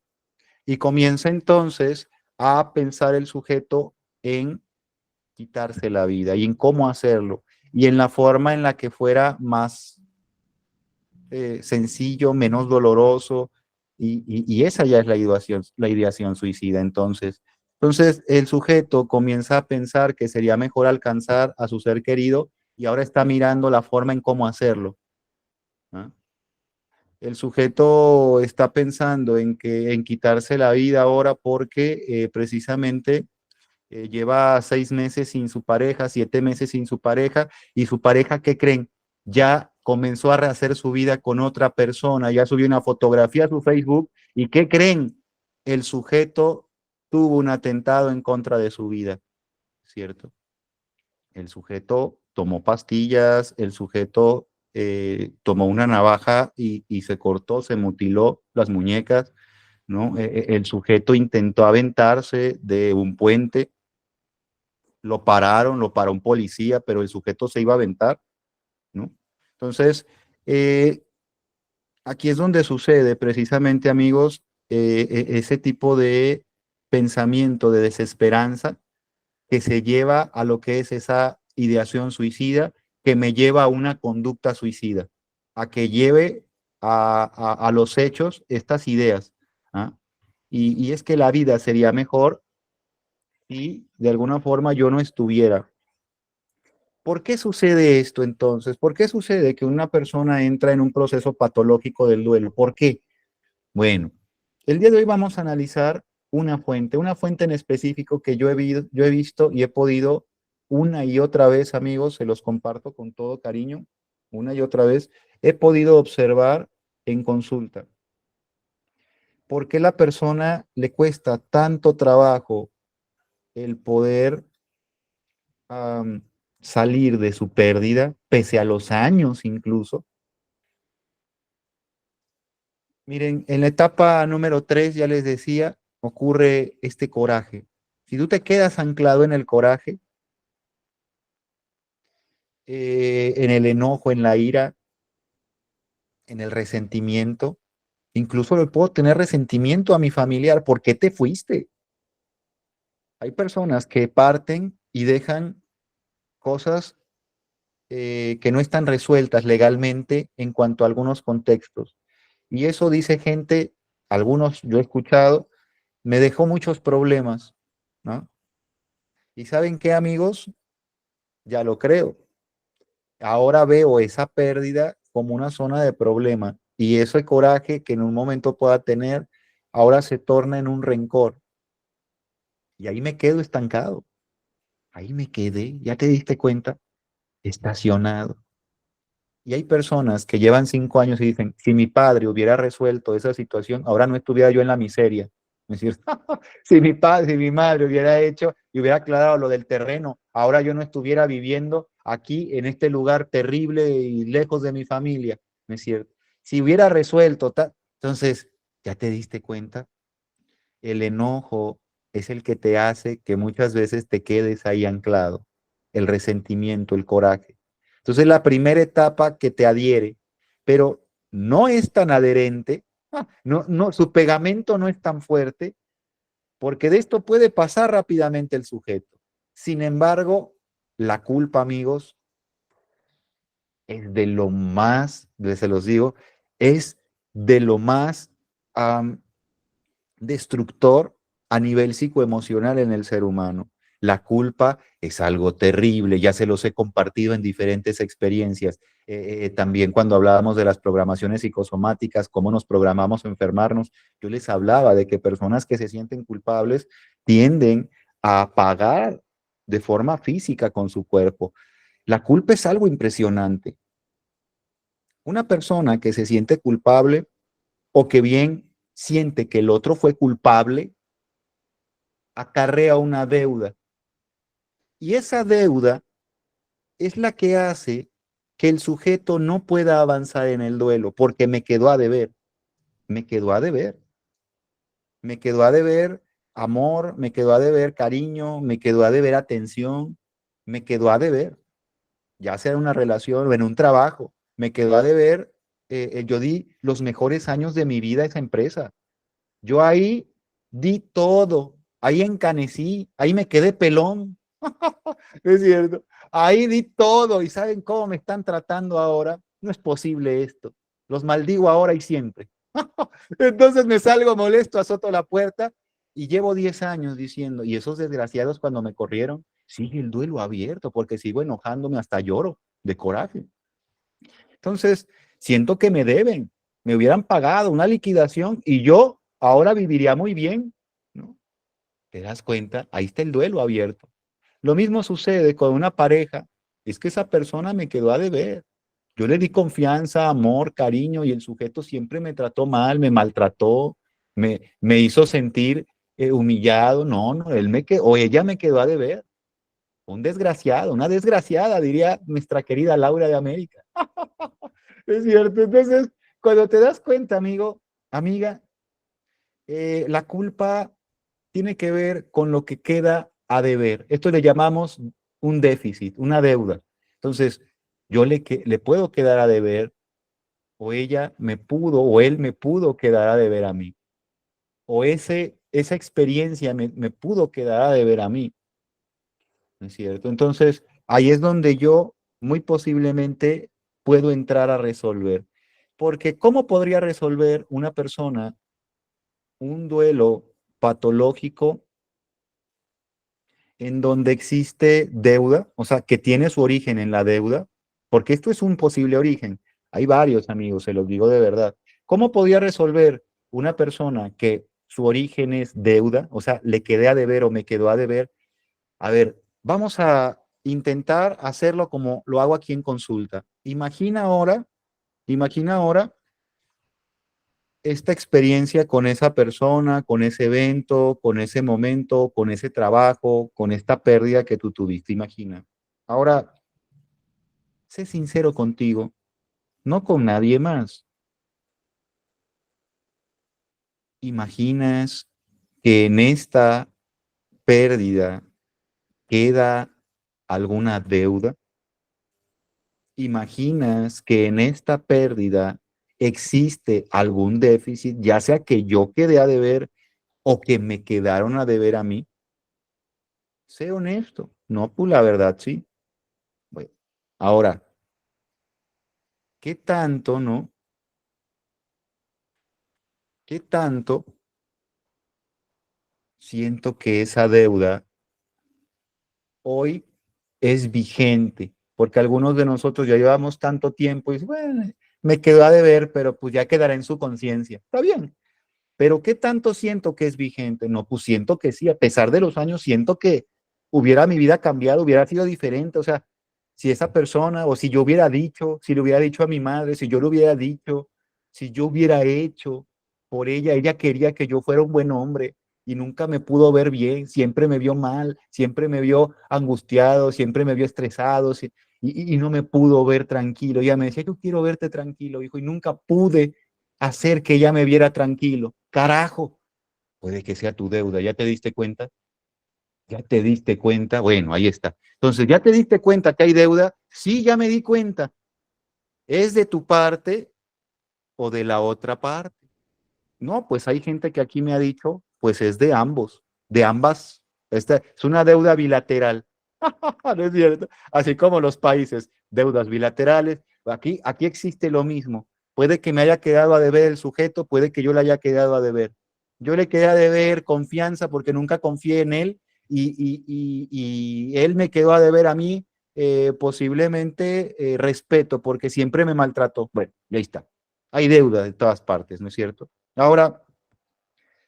y comienza entonces a pensar el sujeto en quitarse la vida y en cómo hacerlo y en la forma en la que fuera más sencillo, menos doloroso y esa ya es la ideación suicida. Entonces el sujeto comienza a pensar que sería mejor alcanzar a su ser querido y ahora está mirando la forma en cómo hacerlo. ¿Ah? El sujeto está pensando en quitarse la vida ahora porque precisamente lleva 6 meses sin su pareja, 7 meses sin su pareja, y su pareja, ¿qué creen? Ya comenzó a rehacer su vida con otra persona, ya subió una fotografía a su Facebook, y ¿qué creen? El sujeto tuvo un atentado en contra de su vida, ¿cierto? El sujeto tomó pastillas, el sujeto tomó una navaja y se cortó, se mutiló las muñecas, ¿no? El sujeto intentó aventarse de un puente, lo paró un policía, pero el sujeto se iba a aventar, ¿no? Entonces, eh, aquí es donde sucede precisamente, amigos, ese tipo de pensamiento de desesperanza que se lleva a lo que es esa ideación suicida, que me lleva a una conducta suicida, a que lleve a los hechos estas ideas. ¿Ah? Y es que la vida sería mejor si de alguna forma yo no estuviera. ¿Por qué sucede esto entonces? ¿Por qué sucede que una persona entra en un proceso patológico del duelo? ¿Por qué? Bueno, el día de hoy vamos a analizar una fuente en específico que yo he visto y he podido una y otra vez, amigos, se los comparto con todo cariño, una y otra vez, he podido observar en consulta. ¿Por qué la persona le cuesta tanto trabajo el poder am, salir de su pérdida, pese a los años incluso? Miren, en la etapa número 3, ya les decía, ocurre este coraje. Si tú te quedas anclado en el coraje, en el enojo, en la ira, en el resentimiento, incluso le puedo tener resentimiento a mi familiar. ¿Por qué te fuiste? Hay personas que parten y dejan cosas que no están resueltas legalmente en cuanto a algunos contextos. Y eso dice gente, algunos yo he escuchado, me dejó muchos problemas, ¿no? ¿Y saben qué, amigos? Ya lo creo. Ahora veo esa pérdida como una zona de problema y ese coraje que en un momento pueda tener, ahora se torna en un rencor. Y ahí me quedo estancado. Ahí me quedé, ¿ya te diste cuenta? Estacionado. Y hay personas que llevan 5 años y dicen, si mi padre hubiera resuelto esa situación, ahora no estuviera yo en la miseria. Es decir, si mi padre, si mi madre hubiera hecho y hubiera aclarado lo del terreno, ahora yo no estuviera viviendo aquí en este lugar terrible y lejos de mi familia. ¿no es cierto? Si hubiera resuelto, entonces, ¿ya te diste cuenta? El enojo es el que te hace que muchas veces te quedes ahí anclado, el resentimiento, el coraje. Entonces, la primera etapa que te adhiere, pero no es tan adherente, no, su pegamento no es tan fuerte, porque de esto puede pasar rápidamente el sujeto. Sin embargo, la culpa, amigos, es de lo más, se los digo, es de lo más destructor a nivel psicoemocional en el ser humano. La culpa es algo terrible, ya se los he compartido en diferentes experiencias. También cuando hablábamos de las programaciones psicosomáticas, cómo nos programamos a enfermarnos, yo les hablaba de que personas que se sienten culpables tienden a pagar de forma física con su cuerpo. La culpa es algo impresionante. Una persona que se siente culpable o que bien siente que el otro fue culpable, acarrea una deuda. Y esa deuda es la que hace que el sujeto no pueda avanzar en el duelo, porque me quedó a deber, me quedó a deber, me quedó a deber amor, me quedó a deber cariño, me quedó a deber atención, me quedó a deber, ya sea en una relación o en un trabajo, me quedó a deber, yo di los mejores años de mi vida a esa empresa. Yo ahí di todo, ahí encanecí, ahí me quedé pelón. Es cierto, ahí di todo y ¿saben cómo me están tratando ahora? No es posible esto. Los maldigo ahora y siempre. Entonces me salgo molesto, azoto la puerta y llevo 10 años diciendo, y esos desgraciados cuando me corrieron, sigue el duelo abierto porque sigo enojándome, hasta lloro de coraje. Entonces, siento que me deben, me hubieran pagado una liquidación y yo ahora viviría muy bien, ¿no? ¿Te das cuenta? Ahí está el duelo abierto. Lo mismo sucede con una pareja, es que esa persona me quedó a deber. Yo le di confianza, amor, cariño y el sujeto siempre me trató mal, me maltrató, me hizo sentir humillado. No, no, él me quedó, o ella me quedó a deber. Un desgraciado, una desgraciada, diría nuestra querida Laura de América. Es cierto. Entonces, cuando te das cuenta, amigo, amiga, la culpa tiene que ver con lo que queda a deber. Esto le llamamos un déficit, una deuda. Entonces, yo le puedo quedar a deber, o ella me pudo, o él me pudo quedar a deber a mí, o esa experiencia me pudo quedar a deber a mí, ¿no es cierto? Entonces, ahí es donde yo muy posiblemente puedo entrar a resolver. Porque ¿cómo podría resolver una persona un duelo patológico en donde existe deuda, o sea, que tiene su origen en la deuda? Porque esto es un posible origen. Hay varios, amigos, se los digo de verdad. ¿Cómo podría resolver una persona que su origen es deuda, o sea, le quedé a deber o me quedó a deber? A ver, vamos a intentar hacerlo como lo hago aquí en consulta. Imagina ahora esta experiencia con esa persona, con ese evento, con ese momento, con ese trabajo, con esta pérdida que tú tuviste, imagina. Ahora, sé sincero contigo, no con nadie más. ¿Imaginas que en esta pérdida queda alguna deuda? ¿Imaginas que en esta pérdida existe algún déficit, ya sea que yo quedé a deber o que me quedaron a deber a mí? Sé honesto. No, pues la verdad, sí. Bueno, ahora, ¿qué tanto, no? ¿Qué tanto siento que esa deuda hoy es vigente? Porque algunos de nosotros ya llevamos tanto tiempo y dicen, bueno, me quedó a deber, pero pues ya quedará en su conciencia. Está bien. Pero ¿qué tanto siento que es vigente? No, pues siento que sí, a pesar de los años, siento que hubiera mi vida cambiado, hubiera sido diferente. O sea, si esa persona, o si yo hubiera dicho, si le hubiera dicho a mi madre, si yo le hubiera dicho, si yo hubiera hecho por ella, ella quería que yo fuera un buen hombre y nunca me pudo ver bien, siempre me vio mal, siempre me vio angustiado, siempre me vio estresado. y no me pudo ver tranquilo. Ella me decía, yo quiero verte tranquilo, hijo, y nunca pude hacer que ella me viera tranquilo. Carajo, puede que sea tu deuda, ¿ya te diste cuenta? ¿Ya te diste cuenta? Bueno, ahí está. Entonces, ¿ya te diste cuenta que hay deuda? Sí, ya me di cuenta. ¿Es de tu parte o de la otra parte? No, pues hay gente que aquí me ha dicho, pues es de ambos, de ambas. Esta es una deuda bilateral. No es cierto. Así como los países, deudas bilaterales. Aquí existe lo mismo. Puede que me haya quedado a deber el sujeto, puede que yo le haya quedado a deber. Yo le quedé a deber confianza porque nunca confié en él y él me quedó a deber a mí posiblemente respeto porque siempre me maltrató. Bueno, y ahí está. Hay deuda de todas partes, ¿no es cierto? Ahora,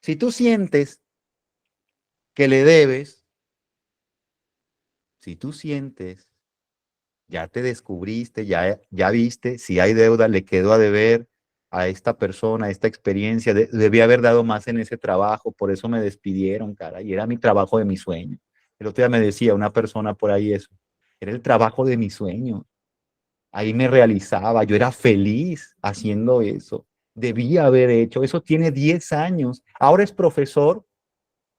si tú sientes que le debes, si tú sientes, ya te descubriste, ya viste, si hay deuda, le quedó a deber a esta persona, a esta experiencia, debí haber dado más en ese trabajo, por eso me despidieron, cara, y era mi trabajo de mi sueño. El otro día me decía una persona por ahí eso, era el trabajo de mi sueño, ahí me realizaba, yo era feliz haciendo eso, debía haber hecho, eso tiene 10 años, ahora es profesor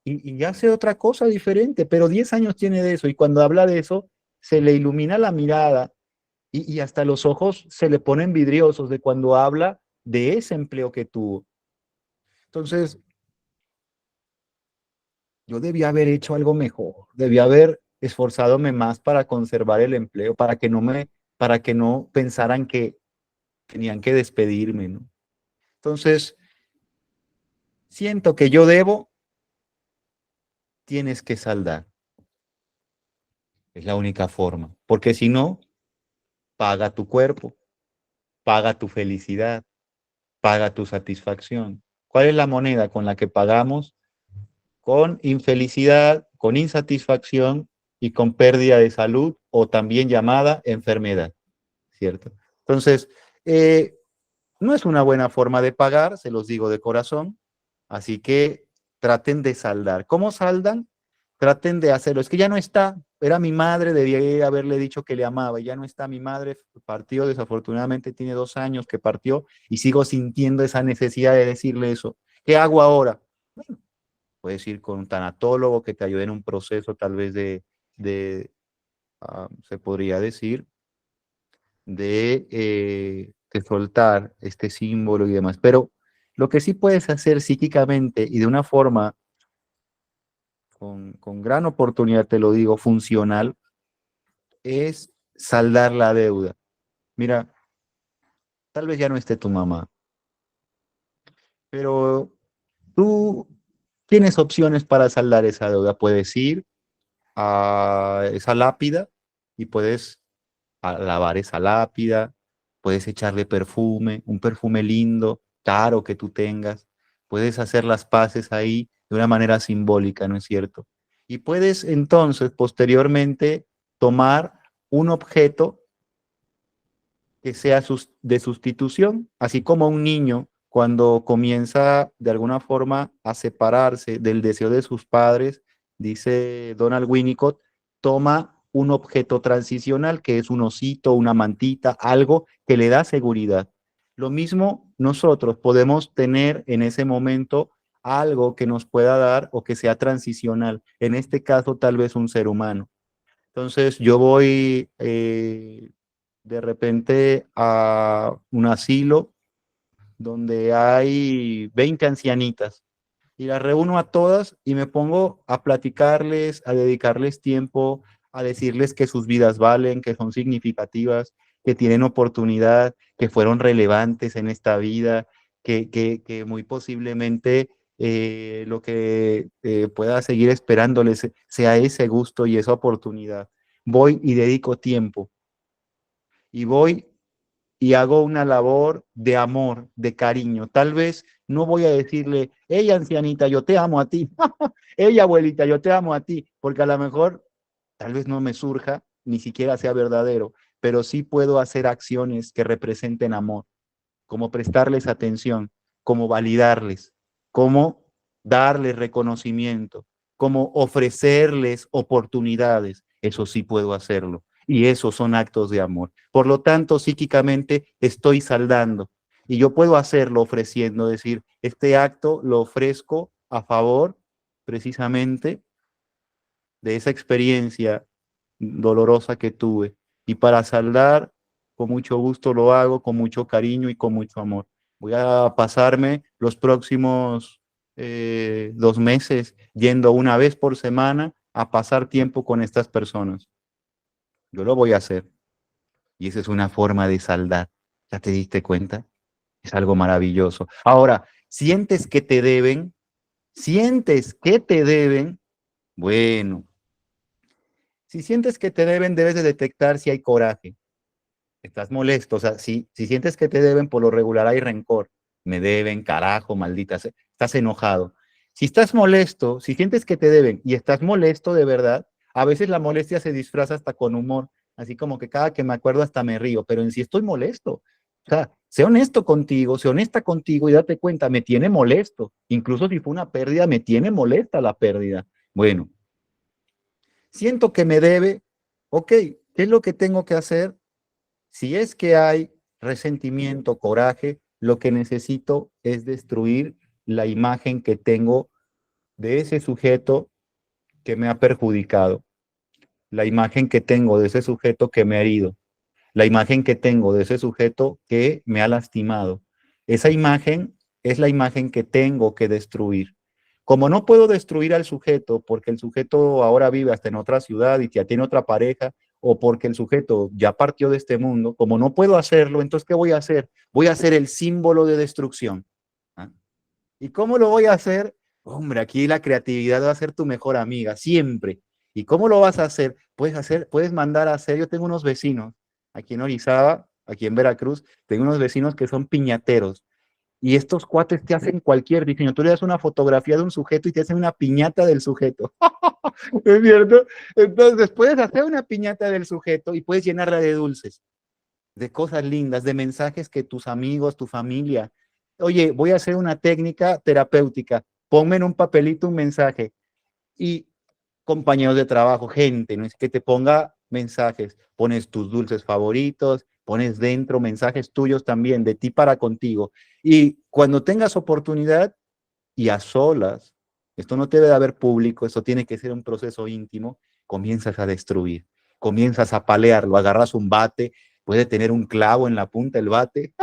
y hace otra cosa diferente, pero 10 años tiene de eso y cuando habla de eso se le ilumina la mirada y hasta los ojos se le ponen vidriosos de cuando habla de ese empleo que tuvo. Entonces, yo debía haber hecho algo mejor, debía haber esforzadome más para conservar el empleo, para que no pensaran que tenían que despedirme, ¿no? Entonces, siento que yo debo, tienes que saldar. Es la única forma, porque si no, paga tu cuerpo, paga tu felicidad, paga tu satisfacción. ¿Cuál es la moneda con la que pagamos? Con infelicidad, con insatisfacción y con pérdida de salud o también llamada enfermedad, ¿cierto? Entonces, eh, no es una buena forma de pagar, se los digo de corazón, así que traten de saldar. ¿Cómo saldan? Traten de hacerlo. Es que ya no está, era mi madre, debía haberle dicho que le amaba, y ya no está mi madre, partió, desafortunadamente tiene 2 años que partió y sigo sintiendo esa necesidad de decirle eso. ¿Qué hago ahora? Bueno, puedes ir con un tanatólogo que te ayude en un proceso tal vez se podría decir, de soltar este símbolo y demás. Pero lo que sí puedes hacer psíquicamente y de una forma con gran oportunidad, te lo digo, funcional, es saldar la deuda. Mira, tal vez ya no esté tu mamá, pero tú tienes opciones para saldar esa deuda. Puedes ir a esa lápida y puedes lavar esa lápida, puedes echarle perfume, un perfume lindo, caro que tú tengas, puedes hacer las paces ahí de una manera simbólica, ¿no es cierto? Y puedes entonces posteriormente tomar un objeto que sea de sustitución, así como un niño cuando comienza de alguna forma a separarse del deseo de sus padres, dice Donald Winnicott, toma un objeto transicional que es un osito, una mantita, algo que le da seguridad. Lo mismo nosotros podemos tener en ese momento algo que nos pueda dar o que sea transicional, en este caso tal vez un ser humano. Entonces yo voy de repente a un asilo donde hay 20 ancianitas y las reúno a todas y me pongo a platicarles, a dedicarles tiempo, a decirles que sus vidas valen, que son significativas, que tienen oportunidad, que fueron relevantes en esta vida, que muy posiblemente lo que pueda seguir esperándoles sea ese gusto y esa oportunidad. Voy y dedico tiempo y voy y hago una labor de amor, de cariño. Tal vez no voy a decirle, hey ancianita, yo te amo a ti, hey abuelita, yo te amo a ti, porque a lo mejor tal vez no me surja, ni siquiera sea verdadero, pero sí puedo hacer acciones que representen amor, como prestarles atención, como validarles, como darles reconocimiento, como ofrecerles oportunidades. Eso sí puedo hacerlo. Y esos son actos de amor. Por lo tanto, psíquicamente estoy saldando. Y yo puedo hacerlo ofreciendo, decir, este acto lo ofrezco a favor precisamente de esa experiencia dolorosa que tuve. Y para saldar, con mucho gusto lo hago, con mucho cariño y con mucho amor. Voy a pasarme los próximos 2 meses yendo una vez por semana a pasar tiempo con estas personas. Yo lo voy a hacer. Y esa es una forma de saldar. ¿Ya te diste cuenta? Es algo maravilloso. Ahora, ¿sientes que te deben? ¿Sientes que te deben? Bueno, si sientes que te deben, debes de detectar si hay coraje. Estás molesto, o sea, si sientes que te deben, por lo regular hay rencor. Me deben, carajo, maldita sea. Estás enojado. Si estás molesto, si sientes que te deben y estás molesto de verdad, a veces la molestia se disfraza hasta con humor, así como que cada que me acuerdo hasta me río, pero en sí estoy molesto. O sea, sé honesto contigo, sé honesta contigo y date cuenta, me tiene molesto. Incluso si fue una pérdida, me tiene molesta la pérdida. Bueno, siento que me debe, ok, ¿qué es lo que tengo que hacer? Si es que hay resentimiento, coraje, lo que necesito es destruir la imagen que tengo de ese sujeto que me ha perjudicado, la imagen que tengo de ese sujeto que me ha herido, la imagen que tengo de ese sujeto que me ha lastimado. Esa imagen es la imagen que tengo que destruir. Como no puedo destruir al sujeto porque el sujeto ahora vive hasta en otra ciudad y ya tiene otra pareja, o porque el sujeto ya partió de este mundo, como no puedo hacerlo, entonces ¿qué voy a hacer? Voy a hacer el símbolo de destrucción. ¿Ah? ¿Y cómo lo voy a hacer? Hombre, aquí la creatividad va a ser tu mejor amiga, siempre. ¿Y cómo lo vas a hacer? Puedes mandar a hacer, yo tengo unos vecinos aquí en Orizaba, aquí en Veracruz, tengo unos vecinos que son piñateros. Y estos cuates te hacen cualquier diseño. Tú le das una fotografía de un sujeto y te hacen una piñata del sujeto. ¿Es cierto? Entonces puedes hacer una piñata del sujeto y puedes llenarla de dulces, de cosas lindas, de mensajes que tus amigos, tu familia. Oye, voy a hacer una técnica terapéutica. Ponme en un papelito un mensaje. Y compañeros de trabajo, gente, no es que te ponga mensajes, pones tus dulces favoritos, pones dentro mensajes tuyos también, de ti para contigo. Y cuando tengas oportunidad y a solas, esto no debe de haber público, esto tiene que ser un proceso íntimo, comienzas a destruir, comienzas a palearlo, agarras un bate, puede tener un clavo en la punta del bate,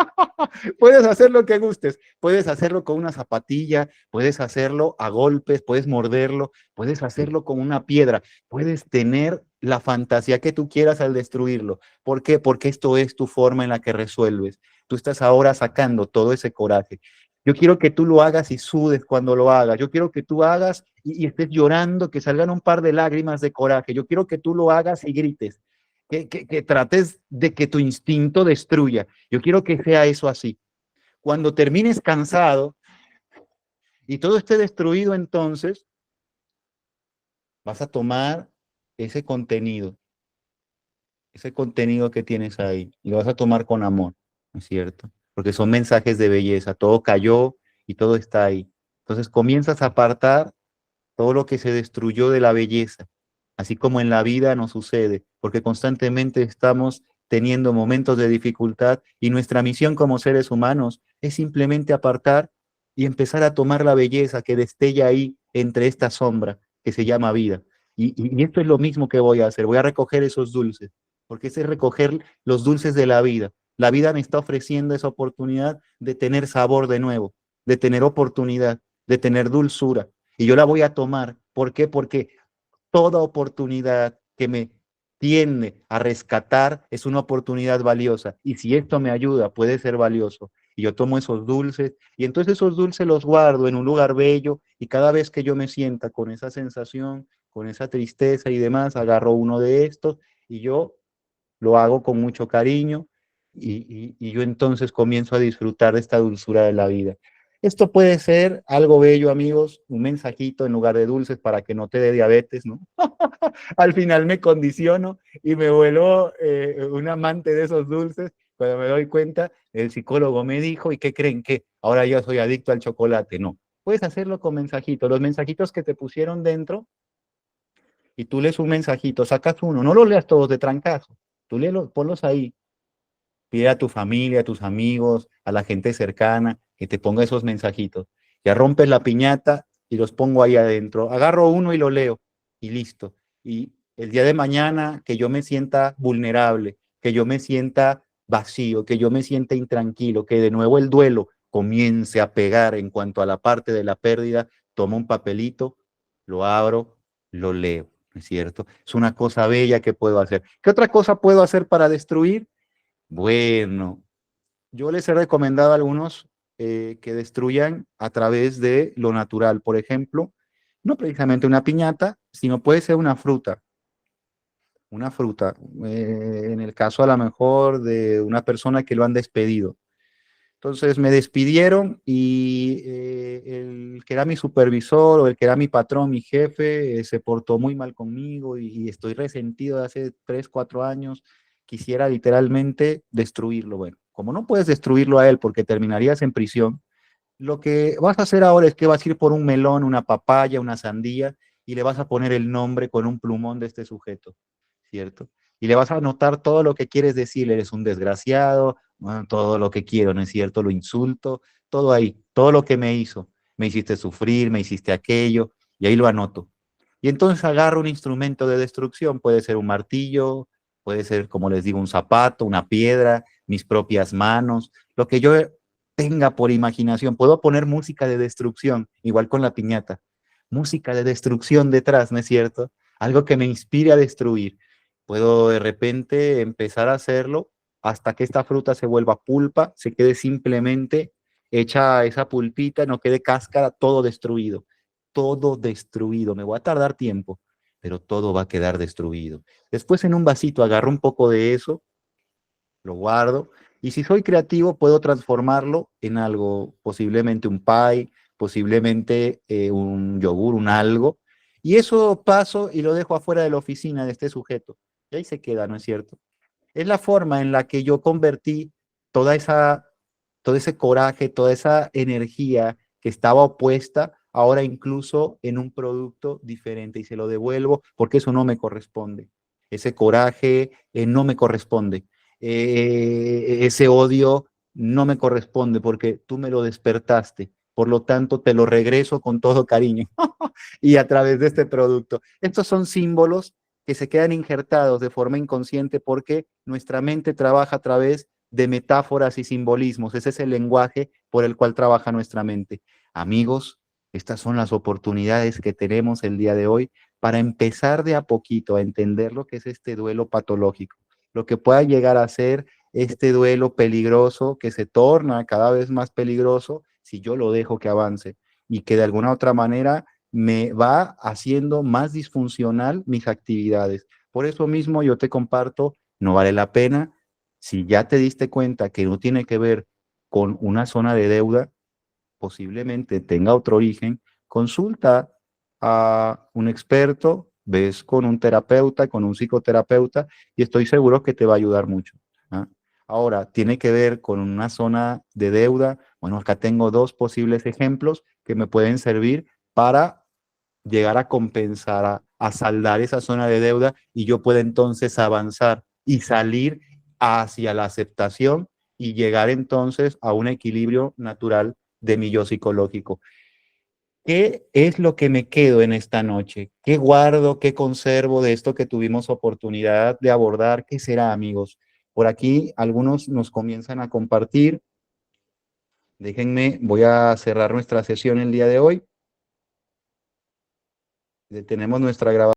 puedes hacer lo que gustes, puedes hacerlo con una zapatilla, puedes hacerlo a golpes, puedes morderlo, puedes hacerlo con una piedra, puedes tener la fantasía que tú quieras al destruirlo. ¿Por qué? Porque esto es tu forma en la que resuelves. Tú estás ahora sacando todo ese coraje. Yo quiero que tú lo hagas y sudes cuando lo hagas. Yo quiero que tú hagas y estés llorando, que salgan un par de lágrimas de coraje. Yo quiero que tú lo hagas y grites. Que trates de que tu instinto destruya. Yo quiero que sea eso así. Cuando termines cansado y todo esté destruido, entonces vas a tomar ese contenido que tienes ahí, y lo vas a tomar con amor, ¿no es cierto? Porque son mensajes de belleza, todo cayó y todo está ahí. Entonces comienzas a apartar todo lo que se destruyó de la belleza, así como en la vida nos sucede, porque constantemente estamos teniendo momentos de dificultad y nuestra misión como seres humanos es simplemente apartar y empezar a tomar la belleza que destella ahí entre esta sombra que se llama vida. Y esto es lo mismo que voy a hacer, voy a recoger esos dulces, porque ese es recoger los dulces de la vida. La vida me está ofreciendo esa oportunidad de tener sabor de nuevo, de tener oportunidad, de tener dulzura. Y yo la voy a tomar. ¿Por qué? Porque toda oportunidad que me tiende a rescatar es una oportunidad valiosa. Y si esto me ayuda, puede ser valioso. Y yo tomo esos dulces y entonces esos dulces los guardo en un lugar bello y cada vez que yo me sienta con esa sensación, con esa tristeza y demás, agarro uno de estos y yo lo hago con mucho cariño y yo entonces comienzo a disfrutar de esta dulzura de la vida. Esto puede ser algo bello, amigos, un mensajito en lugar de dulces para que no te dé diabetes, ¿no? Al final me condiciono y me vuelvo un amante de esos dulces. Cuando me doy cuenta, el psicólogo me dijo, ¿y qué creen que ahora yo soy adicto al chocolate? No, puedes hacerlo con mensajitos. Los mensajitos que te pusieron dentro y tú lees un mensajito, sacas uno, no los leas todos de trancazo, tú léelos, ponlos ahí, pide a tu familia, a tus amigos, a la gente cercana, que te ponga esos mensajitos. Ya rompes la piñata y los pongo ahí adentro. Agarro uno y lo leo y listo. Y el día de mañana que yo me sienta vulnerable, que yo me sienta vacío, que yo me sienta intranquilo, que de nuevo el duelo comience a pegar en cuanto a la parte de la pérdida, tomo un papelito, lo abro, lo leo, ¿no es cierto? Es una cosa bella que puedo hacer. ¿Qué otra cosa puedo hacer para destruir? Bueno, yo les he recomendado a algunos que destruyan a través de lo natural. Por ejemplo, no precisamente una piñata, sino puede ser una fruta. Una fruta. En el caso a lo mejor de una persona que lo han despedido. Entonces me despidieron y el que era mi supervisor o el que era mi patrón, mi jefe, se portó muy mal conmigo y estoy resentido de hace 3, 4 años. Quisiera literalmente destruirlo. Bueno, como no puedes destruirlo a él porque terminarías en prisión, lo que vas a hacer ahora es que vas a ir por un melón, una papaya, una sandía y le vas a poner el nombre con un plumón de este sujeto, ¿cierto? Y le vas a anotar todo lo que quieres decir, eres un desgraciado, bueno, todo lo que quiero, ¿no es cierto? Lo insulto, todo ahí, todo lo que me hizo. Me hiciste sufrir, me hiciste aquello, y ahí lo anoto. Y entonces agarro un instrumento de destrucción, puede ser un martillo, puede ser, como les digo, un zapato, una piedra, mis propias manos, lo que yo tenga por imaginación. Puedo poner música de destrucción, igual con la piñata. Música de destrucción detrás, ¿no es cierto? Algo que me inspire a destruir. Puedo de repente empezar a hacerlo hasta que esta fruta se vuelva pulpa, se quede simplemente hecha esa pulpita, no quede cáscara, todo destruido. Todo destruido. Me voy a tardar tiempo, pero todo va a quedar destruido. Después en un vasito agarro un poco de eso, lo guardo. Y si soy creativo, puedo transformarlo en algo, posiblemente un pie, posiblemente un yogur, un algo. Y eso paso y lo dejo afuera de la oficina de este sujeto. Y ahí se queda, ¿no es cierto? Es la forma en la que yo convertí toda esa, todo ese coraje, toda esa energía que estaba opuesta, ahora incluso en un producto diferente y se lo devuelvo porque eso no me corresponde. Ese coraje no me corresponde. Ese odio no me corresponde porque tú me lo despertaste. Por lo tanto, te lo regreso con todo cariño y a través de este producto. Estos son símbolos que se quedan injertados de forma inconsciente porque nuestra mente trabaja a través de metáforas y simbolismos. Ese es el lenguaje por el cual trabaja nuestra mente. Amigos, estas son las oportunidades que tenemos el día de hoy para empezar de a poquito a entender lo que es este duelo patológico, lo que pueda llegar a ser este duelo peligroso que se torna cada vez más peligroso si yo lo dejo que avance y que de alguna otra manera me va haciendo más disfuncional mis actividades. Por eso mismo yo te comparto, no vale la pena, si ya te diste cuenta que no tiene que ver con una zona de deuda, posiblemente tenga otro origen, consulta a un experto, ves con un terapeuta, con un psicoterapeuta, y estoy seguro que te va a ayudar mucho. ¿Ah? Ahora, tiene que ver con una zona de deuda. Bueno, acá tengo dos posibles ejemplos que me pueden servir para llegar a compensar, a saldar esa zona de deuda y yo puedo entonces avanzar y salir hacia la aceptación y llegar entonces a un equilibrio natural de mi yo psicológico. ¿Qué es lo que me quedo en esta noche? ¿Qué guardo, qué conservo de esto que tuvimos oportunidad de abordar? ¿Qué será, amigos? Por aquí algunos nos comienzan a compartir. Déjenme, voy a cerrar nuestra sesión el día de hoy. Detenemos nuestra grabación.